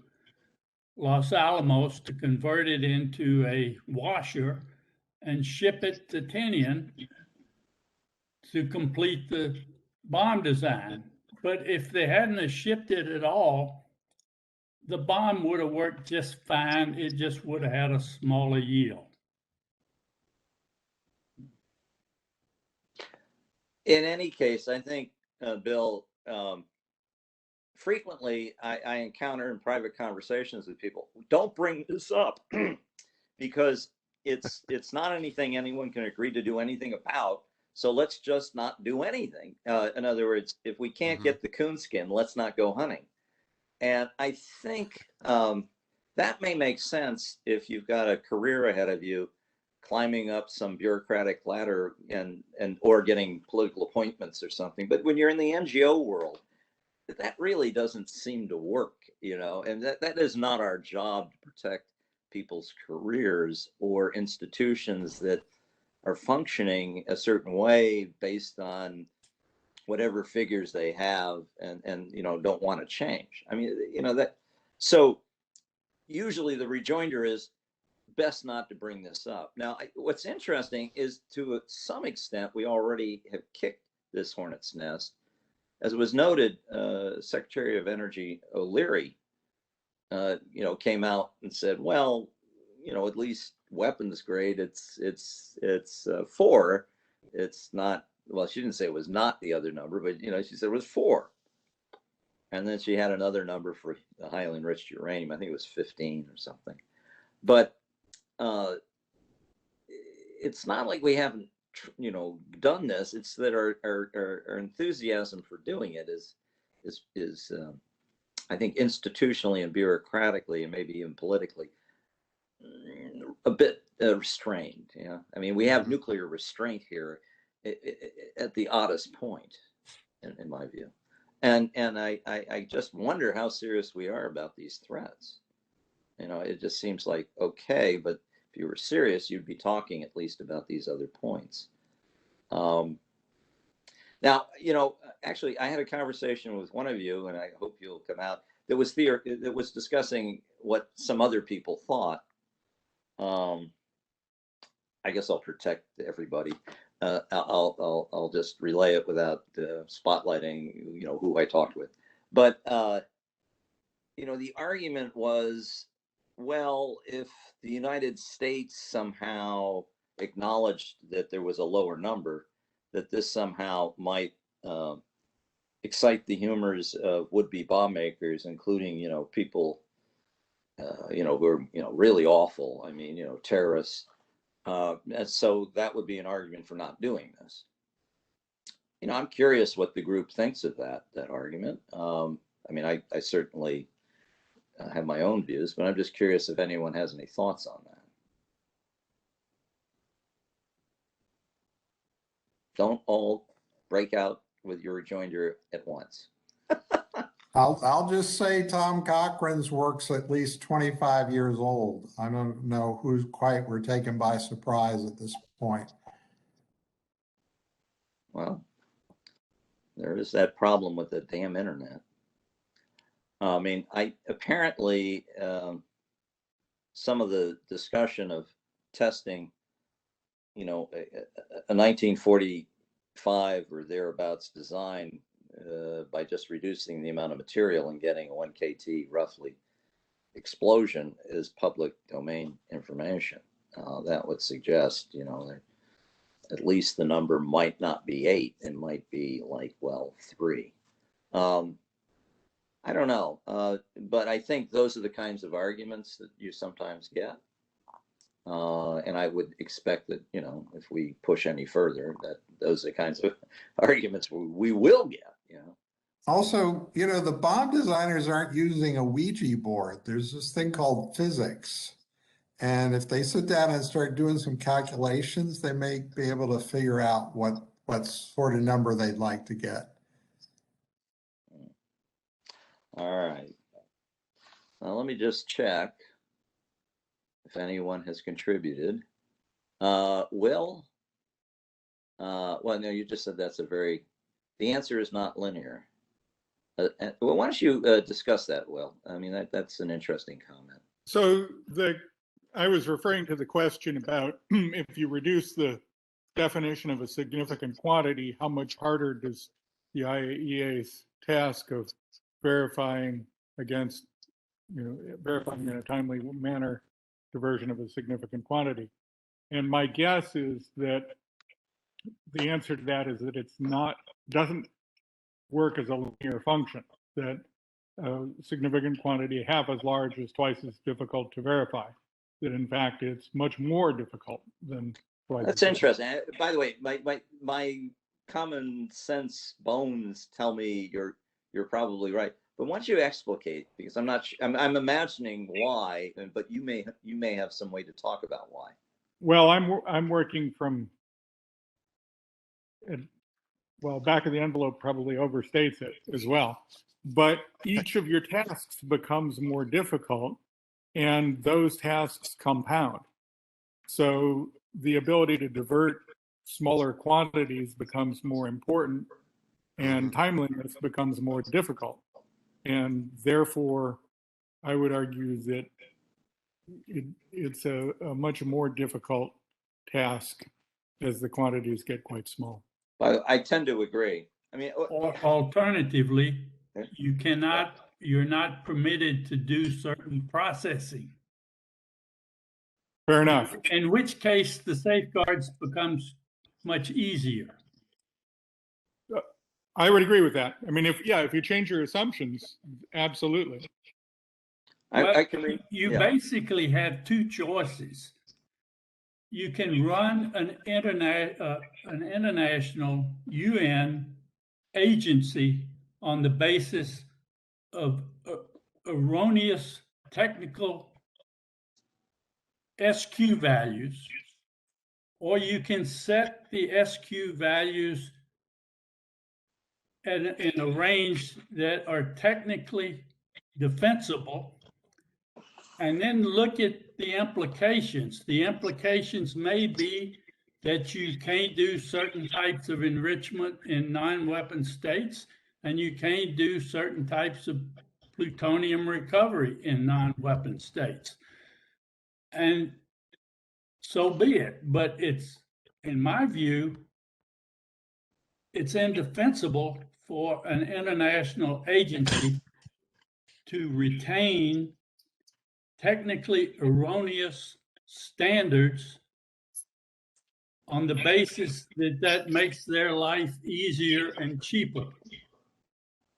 Los Alamos to convert it into a washer and ship it to Tinian to complete the bomb design. But if they hadn't have shipped it at all, the bomb would have worked just fine. It just would have had a smaller yield. In any case, I think, Bill, frequently I encounter in private conversations with people, don't bring this up because it's not anything anyone can agree to do anything about. So let's just not do anything. In other words, if we can't get the coonskin, let's not go hunting. And I think that may make sense if you've got a career ahead of you, climbing up some bureaucratic ladder and or getting political appointments or something. But when you're in the NGO world, that really doesn't seem to work, you know, and that is not our job to protect people's careers or institutions that are functioning a certain way based on whatever figures they have and you know don't want to change. I mean, you know, that so usually the rejoinder is best not to bring this up. Now, what's interesting is to some extent we already have kicked this hornet's nest. As was noted, Secretary of Energy O'Leary, you know, came out and said, well, you know, at least weapons grade, it's 4. It's not. Well, she didn't say it was not the other number, but you know, she said it was 4. And then she had another number for the highly enriched uranium. I think it was 15 or something. But it's not like we haven't, you know, done this. It's that our enthusiasm for doing it is I think institutionally and bureaucratically and maybe even politically a bit restrained. Yeah, I mean, we have nuclear restraint here at the oddest point, in my view, and I just wonder how serious we are about these threats. You know, it just seems like okay, but if you were serious, you'd be talking at least about these other points. Now, you know, actually, I had a conversation with one of you, and I hope you'll come out. That was discussing what some other people thought. I guess I'll protect everybody. I'll just relay it without spotlighting, you know, who I talked with. But you know, the argument was, well, if the United States somehow acknowledged that there was a lower number, that this somehow might excite the humors of would-be bomb makers, including, you know, people, you know, who are, you know, really awful. I mean, you know, terrorists. And so that would be an argument for not doing this. You know, I'm curious what the group thinks of that argument. I mean, I certainly have my own views, but I'm just curious if anyone has any thoughts on that. Don't all break out with your rejoinder at once. I'll just say Tom Cochran's work's at least 25 years old. I don't know who's quite were taken by surprise at this point. Well, there is that problem with the damn internet. I mean, apparently some of the discussion of testing, you know, a 1945 or thereabouts design by just reducing the amount of material and getting a 1 KT roughly explosion is public domain information. That would suggest, you know, that at least the number might not be 8. It might be like, well, 3. I don't know, but I think those are the kinds of arguments that you sometimes get. And I would expect that, you know, if we push any further, that those are the kinds of arguments we will get, you know. Also, you know, the bomb designers aren't using a Ouija board. There's this thing called physics. And if they sit down and start doing some calculations, they may be able to figure out what sort of number they'd like to get. All right. Now let me just check if anyone has contributed. Will, Well, no, you just said that's the answer is not linear. Well, why don't you discuss that, Will? I mean, that's an interesting comment. So I was referring to the question about if you reduce the definition of a significant quantity, how much harder does the IAEA's task of verifying against, verifying in a timely manner diversion of a significant quantity? And my guess is that the answer to that is that doesn't work as a linear function, that a significant quantity half as large is twice as difficult to verify, that in fact it's much more difficult than twice. That's interesting. By the way, my common sense bones tell me you're probably right. But once you explicate, because I'm imagining why, but you may have some way to talk about why. Well, I'm working from, well, back of the envelope probably overstates it as well. But each of your tasks becomes more difficult, and those tasks compound. So the ability to divert smaller quantities becomes more important, and timeliness becomes more difficult. And therefore, I would argue that it's a much more difficult task as the quantities get quite small. I tend to agree. I mean, Or alternatively, you're not permitted to do certain processing. Fair enough. In which case the safeguards becomes much easier. I would agree with that. I mean, if you change your assumptions, absolutely. You basically have two choices. You can run an international UN agency on the basis of erroneous technical SQ values, or you can set the SQ values in a range that are technically defensible, and then look at the implications. The implications may be that you can't do certain types of enrichment in non-weapon states, and you can't do certain types of plutonium recovery in non-weapon states. And so be it. But it's, in my view, it's indefensible for an international agency to retain technically erroneous standards on the basis that makes their life easier and cheaper.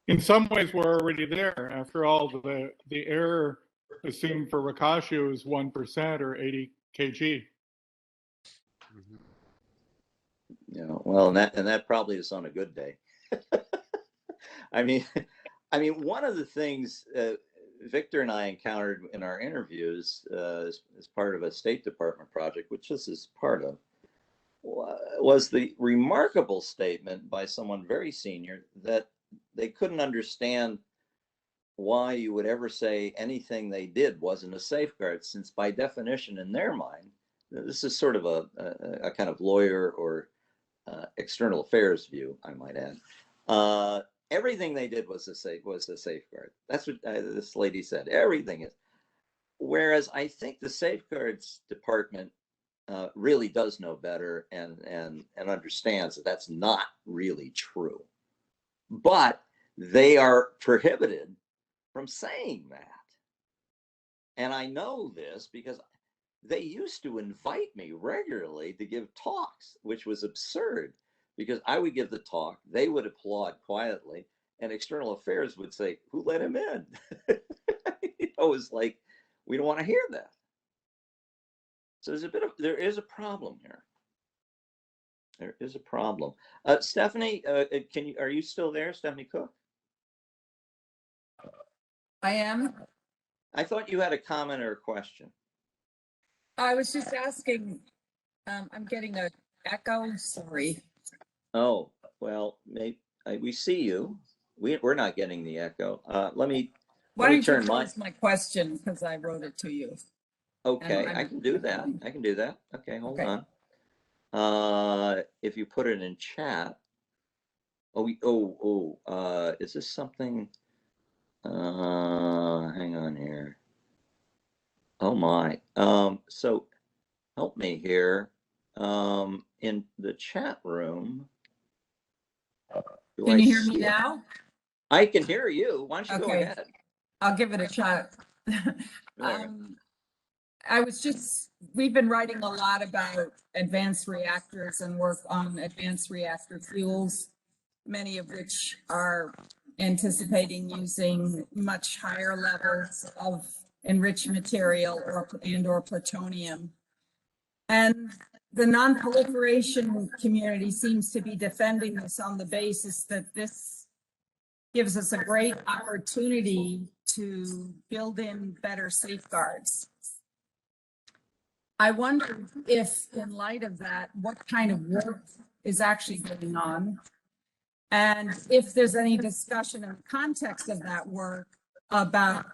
In some ways, we're already there. After all, the error assumed for Rakashu is 1% or 80 kg. Yeah, well, and that probably is on a good day. I mean, one of the things Victor and I encountered in our interviews as part of a State Department project, which this is part of, was the remarkable statement by someone very senior that they couldn't understand why you would ever say anything they did wasn't a safeguard, since by definition in their mind, this is sort of a kind of lawyer or external affairs view, I might add. Everything they did was a safeguard. That's what this lady said. Everything is. Whereas I think the Safeguards Department really does know better and understands that that's not really true. But they are prohibited from saying that. And I know this because they used to invite me regularly to give talks, which was absurd, because I would give the talk, they would applaud quietly, and External Affairs would say, "Who let him in?" It was like, we don't want to hear that. So there is a problem here. There is a problem. Stephanie, are you still there, Stephanie Cook? I am. I thought you had a comment or a question. I was just asking, I'm getting an echo, sorry. Oh, well, we see you. We're not getting the echo. Let me turn my question, because I wrote it to you. Okay, I can do that. Okay, hold on. if you put it in chat. Is this something? Hang on here. Oh my. So help me here. In the chat room. Can you hear me now? I can hear you. Why don't you go Okay. ahead? I'll give it a shot. We've been writing a lot about advanced reactors and work on advanced reactor fuels, many of which are anticipating using much higher levels of enriched material or plutonium. And the non-proliferation community seems to be defending this on the basis that this gives us a great opportunity to build in better safeguards. I wonder if, in light of that, what kind of work is actually going on, and if there's any discussion in the context of that work about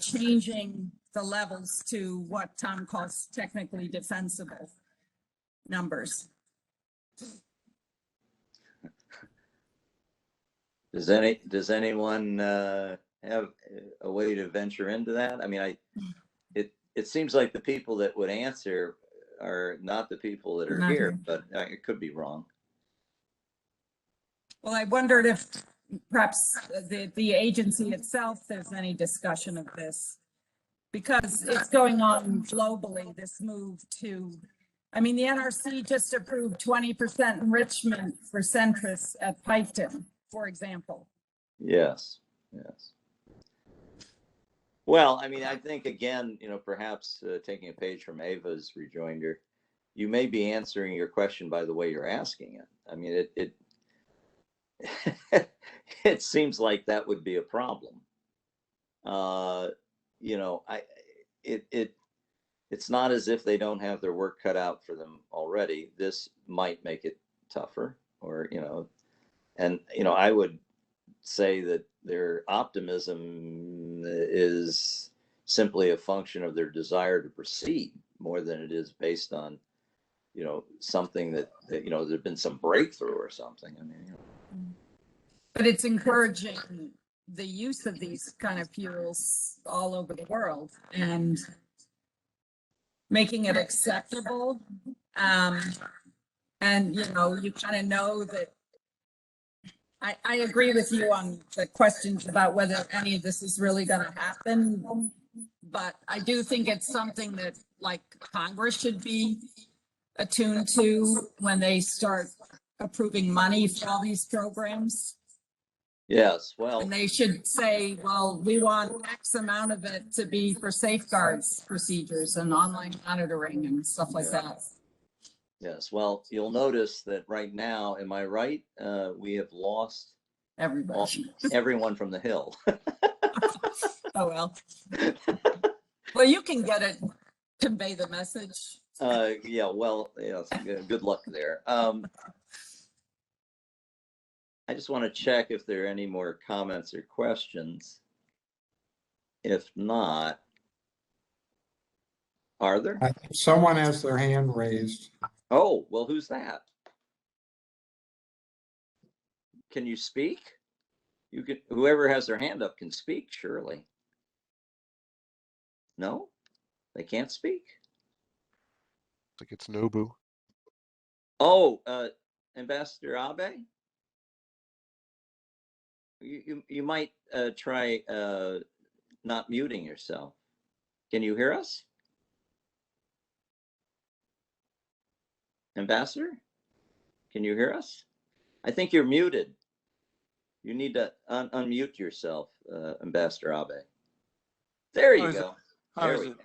changing the levels to what Tom calls technically defensible numbers. Does anyone have a way to venture into that? I mean, it seems like the people that would answer are not the people that are here, but it could be wrong. Well, I wondered if perhaps the agency itself, there's any discussion of this, because it's going on globally, this move to, I mean, the NRC just approved 20% enrichment for Centris at Piketon, for example. Yes, yes. Well, I mean, I think, again, perhaps taking a page from Ava's rejoinder, you may be answering your question by the way you're asking it. I mean, it seems like that would be a problem. It's not as if they don't have their work cut out for them already. This might make it tougher, or, and, I would say that their optimism is simply a function of their desire to proceed more than it is based on, something that there's been some breakthrough or something. I mean, But it's encouraging the use of these kind of fuels all over the world and making it acceptable. And, you kind of know that I agree with you on the questions about whether any of this is really going to happen. But I do think it's something that, like, Congress should be attuned to when they start approving money for all these programs. yes, well, And they should say, well, we want X amount of it to be for safeguards procedures and online monitoring and stuff like that. yes. Well, you'll notice that right now, am I right? We have lost everyone from the Hill. Oh, well. Well, you can get it, convey the message. Yeah, well, yes, good luck there. I just want to check if there are any more comments or questions. If not, are there? I think someone has their hand raised. Oh, well, who's that? Can you speak? You can. Whoever has their hand up can speak, surely. No, they can't speak. I think it's Nobu. Oh, Ambassador Abe, you might try not muting yourself. Can you hear us, Ambassador? Can you hear us? I think you're muted. You need to unmute yourself, Ambassador Abe. There you go. There we go.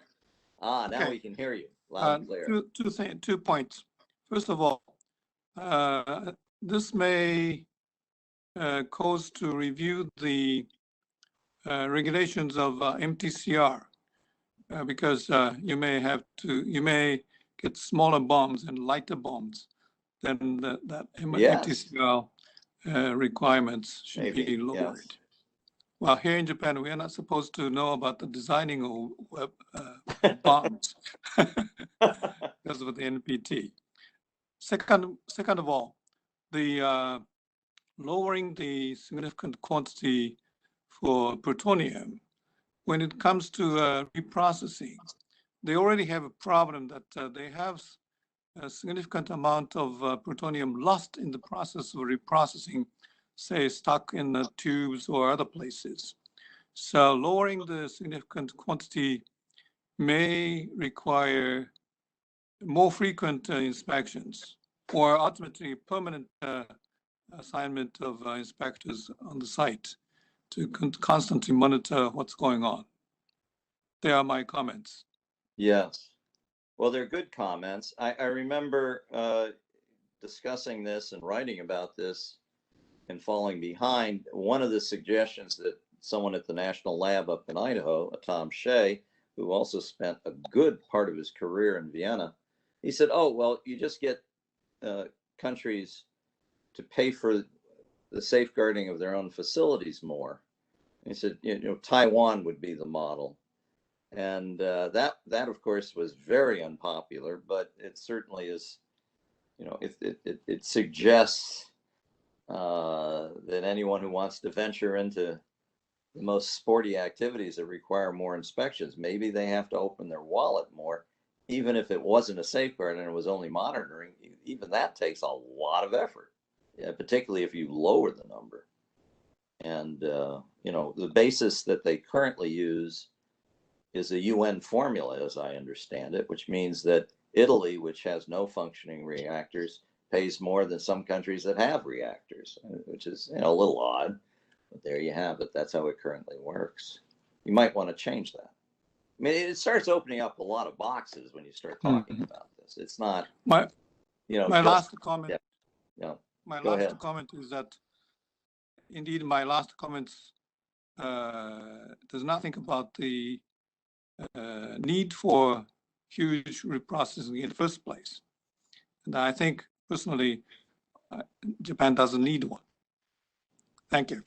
Ah, now we can hear you loud and clear. 2 points. First of all, this may cause to review the regulations of MTCR because you may get smaller bombs and lighter bombs than that MTCR requirements should be lowered. Yes. Well, here in Japan, we are not supposed to know about the designing of bombs because of the NPT. Second of all, the lowering the significant quantity for plutonium, when it comes to reprocessing, they already have a problem that they have a significant amount of plutonium lost in the process of reprocessing, say stuck in the tubes or other places. So lowering the significant quantity may require more frequent inspections, or ultimately permanent assignment of inspectors on the site to constantly monitor what's going on. They are my comments. Yes. Well, they're good comments. I remember discussing this and writing about this and falling behind. One of the suggestions that someone at the National Lab up in Idaho, Tom Shea, who also spent a good part of his career in Vienna, he said, oh, well, you just get countries to pay for the safeguarding of their own facilities more. And he said, Taiwan would be the model. And that of course was very unpopular, but it certainly is, it suggests that anyone who wants to venture into the most sporty activities that require more inspections, maybe they have to open their wallet more, even if it wasn't a safeguard and it was only monitoring. Even that takes a lot of effort, particularly if you lower the number. And the basis that they currently use is a UN formula, as I understand it, which means that Italy, which has no functioning reactors, pays more than some countries that have reactors, which is a little odd, but there you have it. That's how it currently works. You might want to change that. I mean, it starts opening up a lot of boxes when you start talking about this. It's not my last comment. Yeah. My Go last ahead. comment is that indeed my last comments does not think about the need for huge reprocessing in the first place. And I think personally, Japan doesn't need one. Thank you.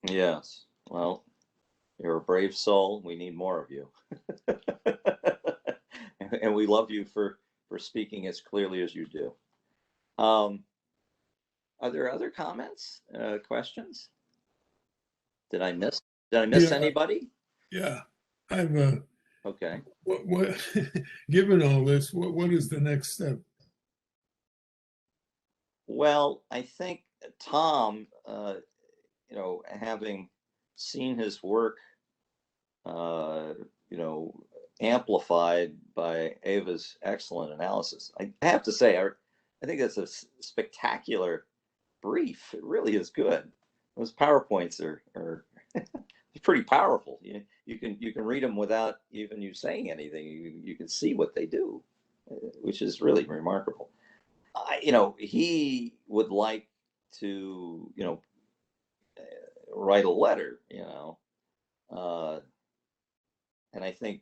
Yes. Well, you're a brave soul. We need more of you. And we love you for speaking as clearly as you do. Are there other comments, questions? Did I miss anybody? Yeah, I've Okay. what given all this, what is the next step? Well, I think Tom, having seen his work, amplified by Ava's excellent analysis, I have to say, I think that's a spectacular brief. It really is good. Those PowerPoints are pretty powerful. You can read them without even you saying anything. You can see what they do, which is really remarkable. He would like to, write a letter, and I think,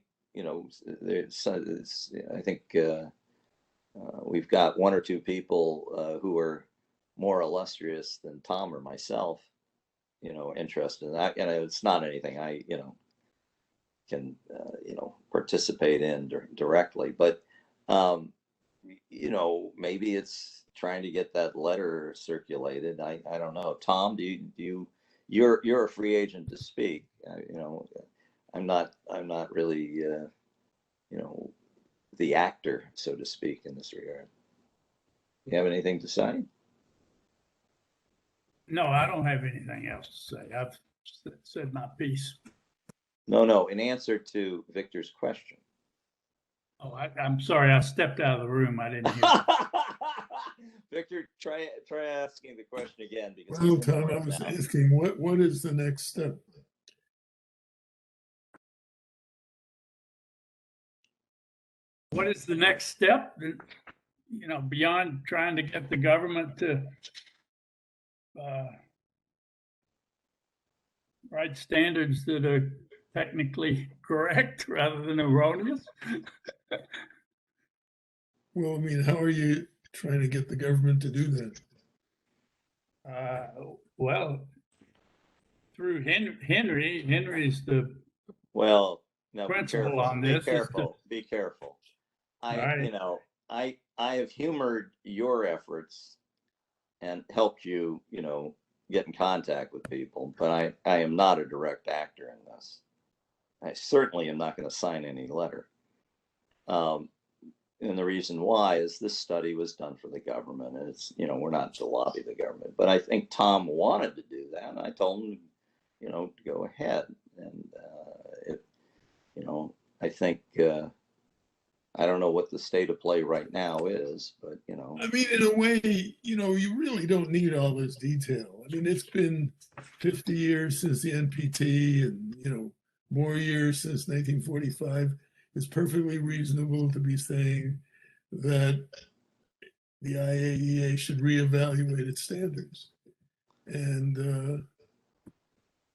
we've got one or two people who are more illustrious than Tom or myself, interested in that. It's not anything I, can, participate in directly, but, maybe it's trying to get that letter circulated. I don't know. Tom, you're a free agent to speak. I'm not really, the actor, so to speak, in this regard. You have anything to say? No, I don't have anything else to say. I've said my piece. No, in answer to Victor's question. Oh, I'm sorry. I stepped out of the room. I didn't hear. Victor, try asking the question again, because Well, Tom, I was asking what is the next step? What is the next step? Beyond trying to get the government to write standards that are technically correct rather than erroneous. Well, I mean, how are you trying to get the government to do that? Well, through Henry. Henry's the well. No, principle be careful. on this. Be careful. I I have humored your efforts and helped you, you know, get in contact with people, but I am not a direct actor in this. I certainly am not going to sign any letter. And the reason why is this study was done for the government, and it's, you know, we're not to lobby the government, but I think Tom wanted to do that, and I told him, you know, to go ahead. And you know, I think I don't know what the state of play right now is, but you know, I mean, in a way, you know, you really don't need all this detail. I mean, it's been 50 years since the NPT, and you know, more years since 1945. It's perfectly reasonable to be saying that the IAEA should reevaluate its standards. And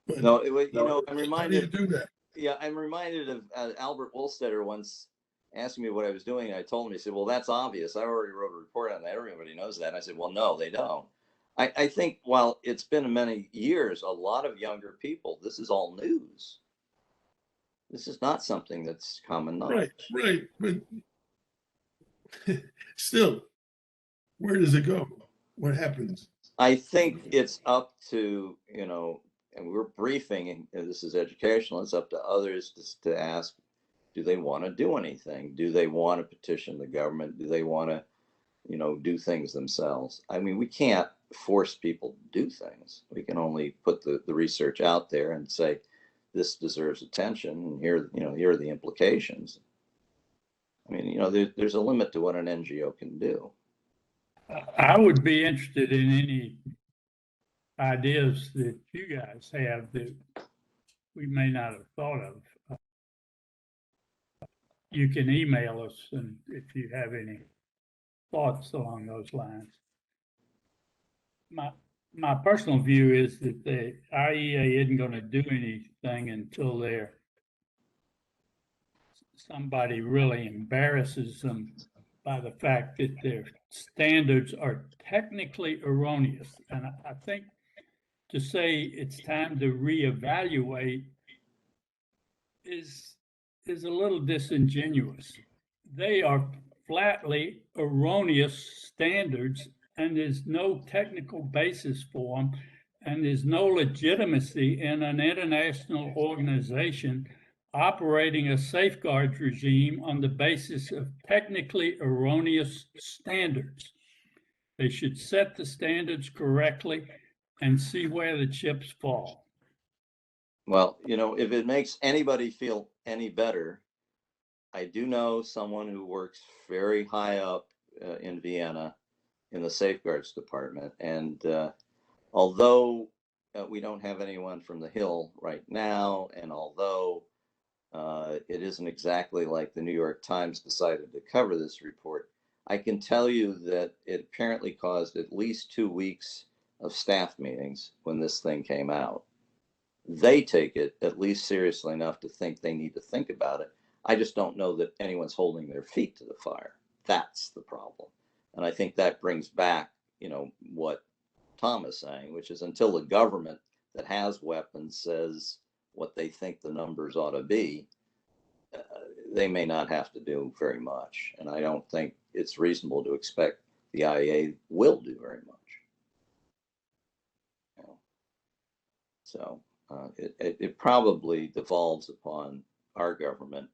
but no, you know, I'm how do you reminded. do that? Yeah, I'm reminded of Albert Wohlstetter once asking me what I was doing. And I told him, he said, well, that's obvious. I already wrote a report on that. Everybody knows that. And I said, well, no, they don't. I think while it's been many years, a lot of younger people, this is all news. This is not something that's common knowledge. Right. But still, where does it go? What happens? I think it's up to, you know, and we're briefing, and this is educational, it's up to others to ask, do they want to do anything? Do they want to petition the government? Do they want to, you know, do things themselves? I mean, we can't force people to do things. We can only put the research out there and say, this deserves attention, and here, you know, here are the implications. I mean, you know, there's a limit to what an NGO can do. I would be interested in any ideas that you guys have that we may not have thought of. You can email us, and if you have any thoughts along those lines. My personal view is that the IEA isn't going to do anything until somebody really embarrasses them by the fact that their standards are technically erroneous. And I think to say it's time to reevaluate is a little disingenuous. They are flatly erroneous standards, and there's no technical basis for them, and there's no legitimacy in an international organization operating a safeguards regime on the basis of technically erroneous standards. They should set the standards correctly and see where the chips fall. Well, you know, if it makes anybody feel any better, I do know someone who works very high up in Vienna in the safeguards department. And although we don't have anyone from the Hill right now, and although it isn't exactly like the New York Times decided to cover this report, I can tell you that it apparently caused at least 2 weeks of staff meetings when this thing came out. They take it at least seriously enough to think they need to think about it. I just don't know that anyone's holding their feet to the fire. That's the problem. And I think that brings back, you know, what Tom is saying, which is until the government that has weapons says what they think the numbers ought to be, they may not have to do very much. And I don't think it's reasonable to expect the IAEA will do very much. You know? So it probably devolves upon our government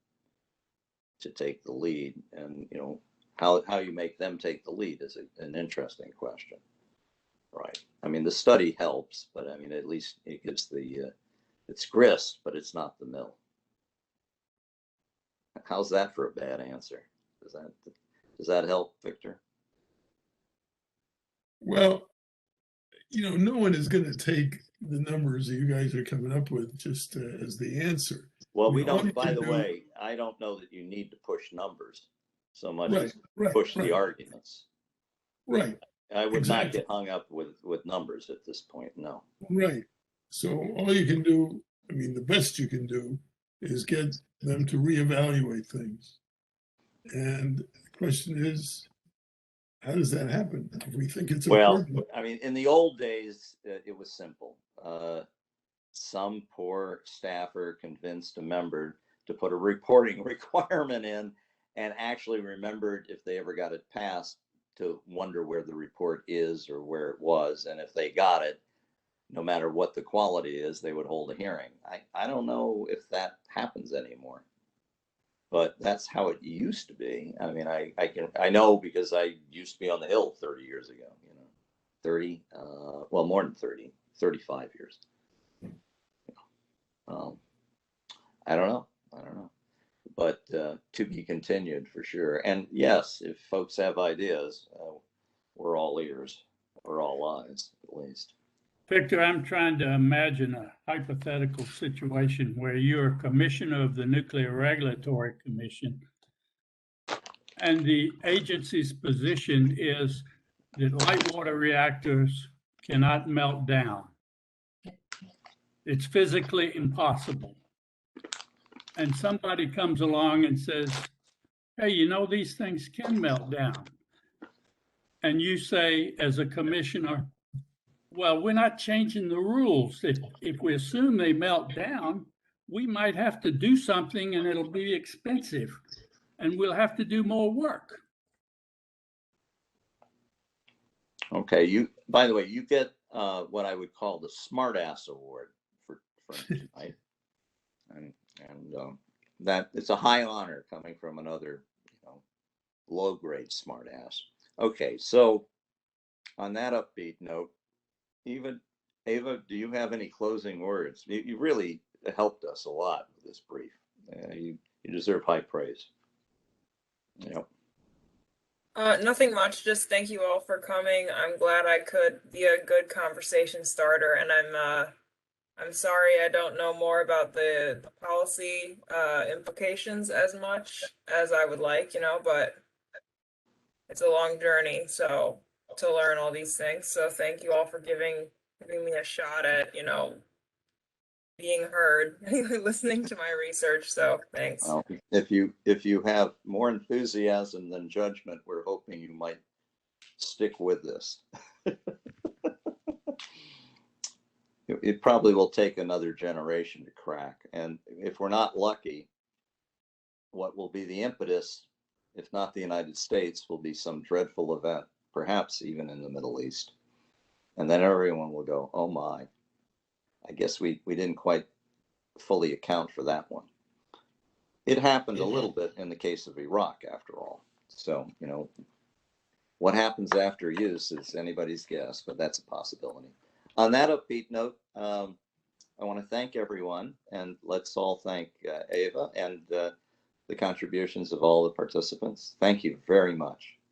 to take the lead, and you know how you make them take the lead is an interesting question, right? I mean, the study helps, but I mean, at least it gives the it's grist, but it's not the mill. How's that for a bad answer? Does that help, Victor? Well, you know, no one is going to take the numbers that you guys are coming up with just as the answer. Well, I mean, we don't, all you by can the do- way, I don't know that you need to push numbers so much Right, as right, push the right. arguments. Right, I would not exactly. get hung up with numbers at this point, no. Right. So all you can do, I mean, the best you can do is get them to reevaluate things. And the question is, how does that happen? If we think it's Well, important. I mean, in the old days, it was simple. Some poor staffer convinced a member to put a reporting requirement in, and actually remembered if they ever got it passed to wonder where the report is or where it was. And if they got it, no matter what the quality is, they would hold a hearing. I don't know if that happens anymore, but that's how it used to be. I mean, I know because I used to be on the Hill 30 years ago, 30, well, more than 30, 35 years. I don't know. But to be continued for sure. And yes, if folks have ideas, we're all ears, or all eyes at least. Victor, I'm trying to imagine a hypothetical situation where you're a commissioner of the Nuclear Regulatory Commission, and the agency's position is that light water reactors cannot melt down. It's physically impossible. And somebody comes along and says, hey, you know, these things can melt down. And you say, as a commissioner, well, we're not changing the rules. If we assume they melt down, we might have to do something and it'll be expensive and we'll have to do more work. Okay, by the way, you get what I would call the Smartass Award for tonight. And that it's a high honor coming from another, low-grade smartass. Okay, so on that upbeat note, Ava, do you have any closing words? You really helped us a lot with this brief. You deserve high praise. Yep. Nothing much. Just thank you all for coming. I'm glad I could be a good conversation starter, and I'm sorry I don't know more about the policy implications as much as I would like, but it's a long journey, so to learn all these things. So thank you all for giving me a shot at, being heard, listening to my research. So thanks. Well, if you have more enthusiasm than judgment, we're hoping you might stick with this. It probably will take another generation to crack. And if we're not lucky, what will be the impetus, if not the United States, will be some dreadful event, perhaps even in the Middle East. And then everyone will go, oh my, I guess we didn't quite fully account for that one. It happened a little bit in the case of Iraq, after all. So, what happens after use is anybody's guess, but that's a possibility. On that upbeat note, I want to thank everyone, and let's all thank Ava and the contributions of all the participants. Thank you very much.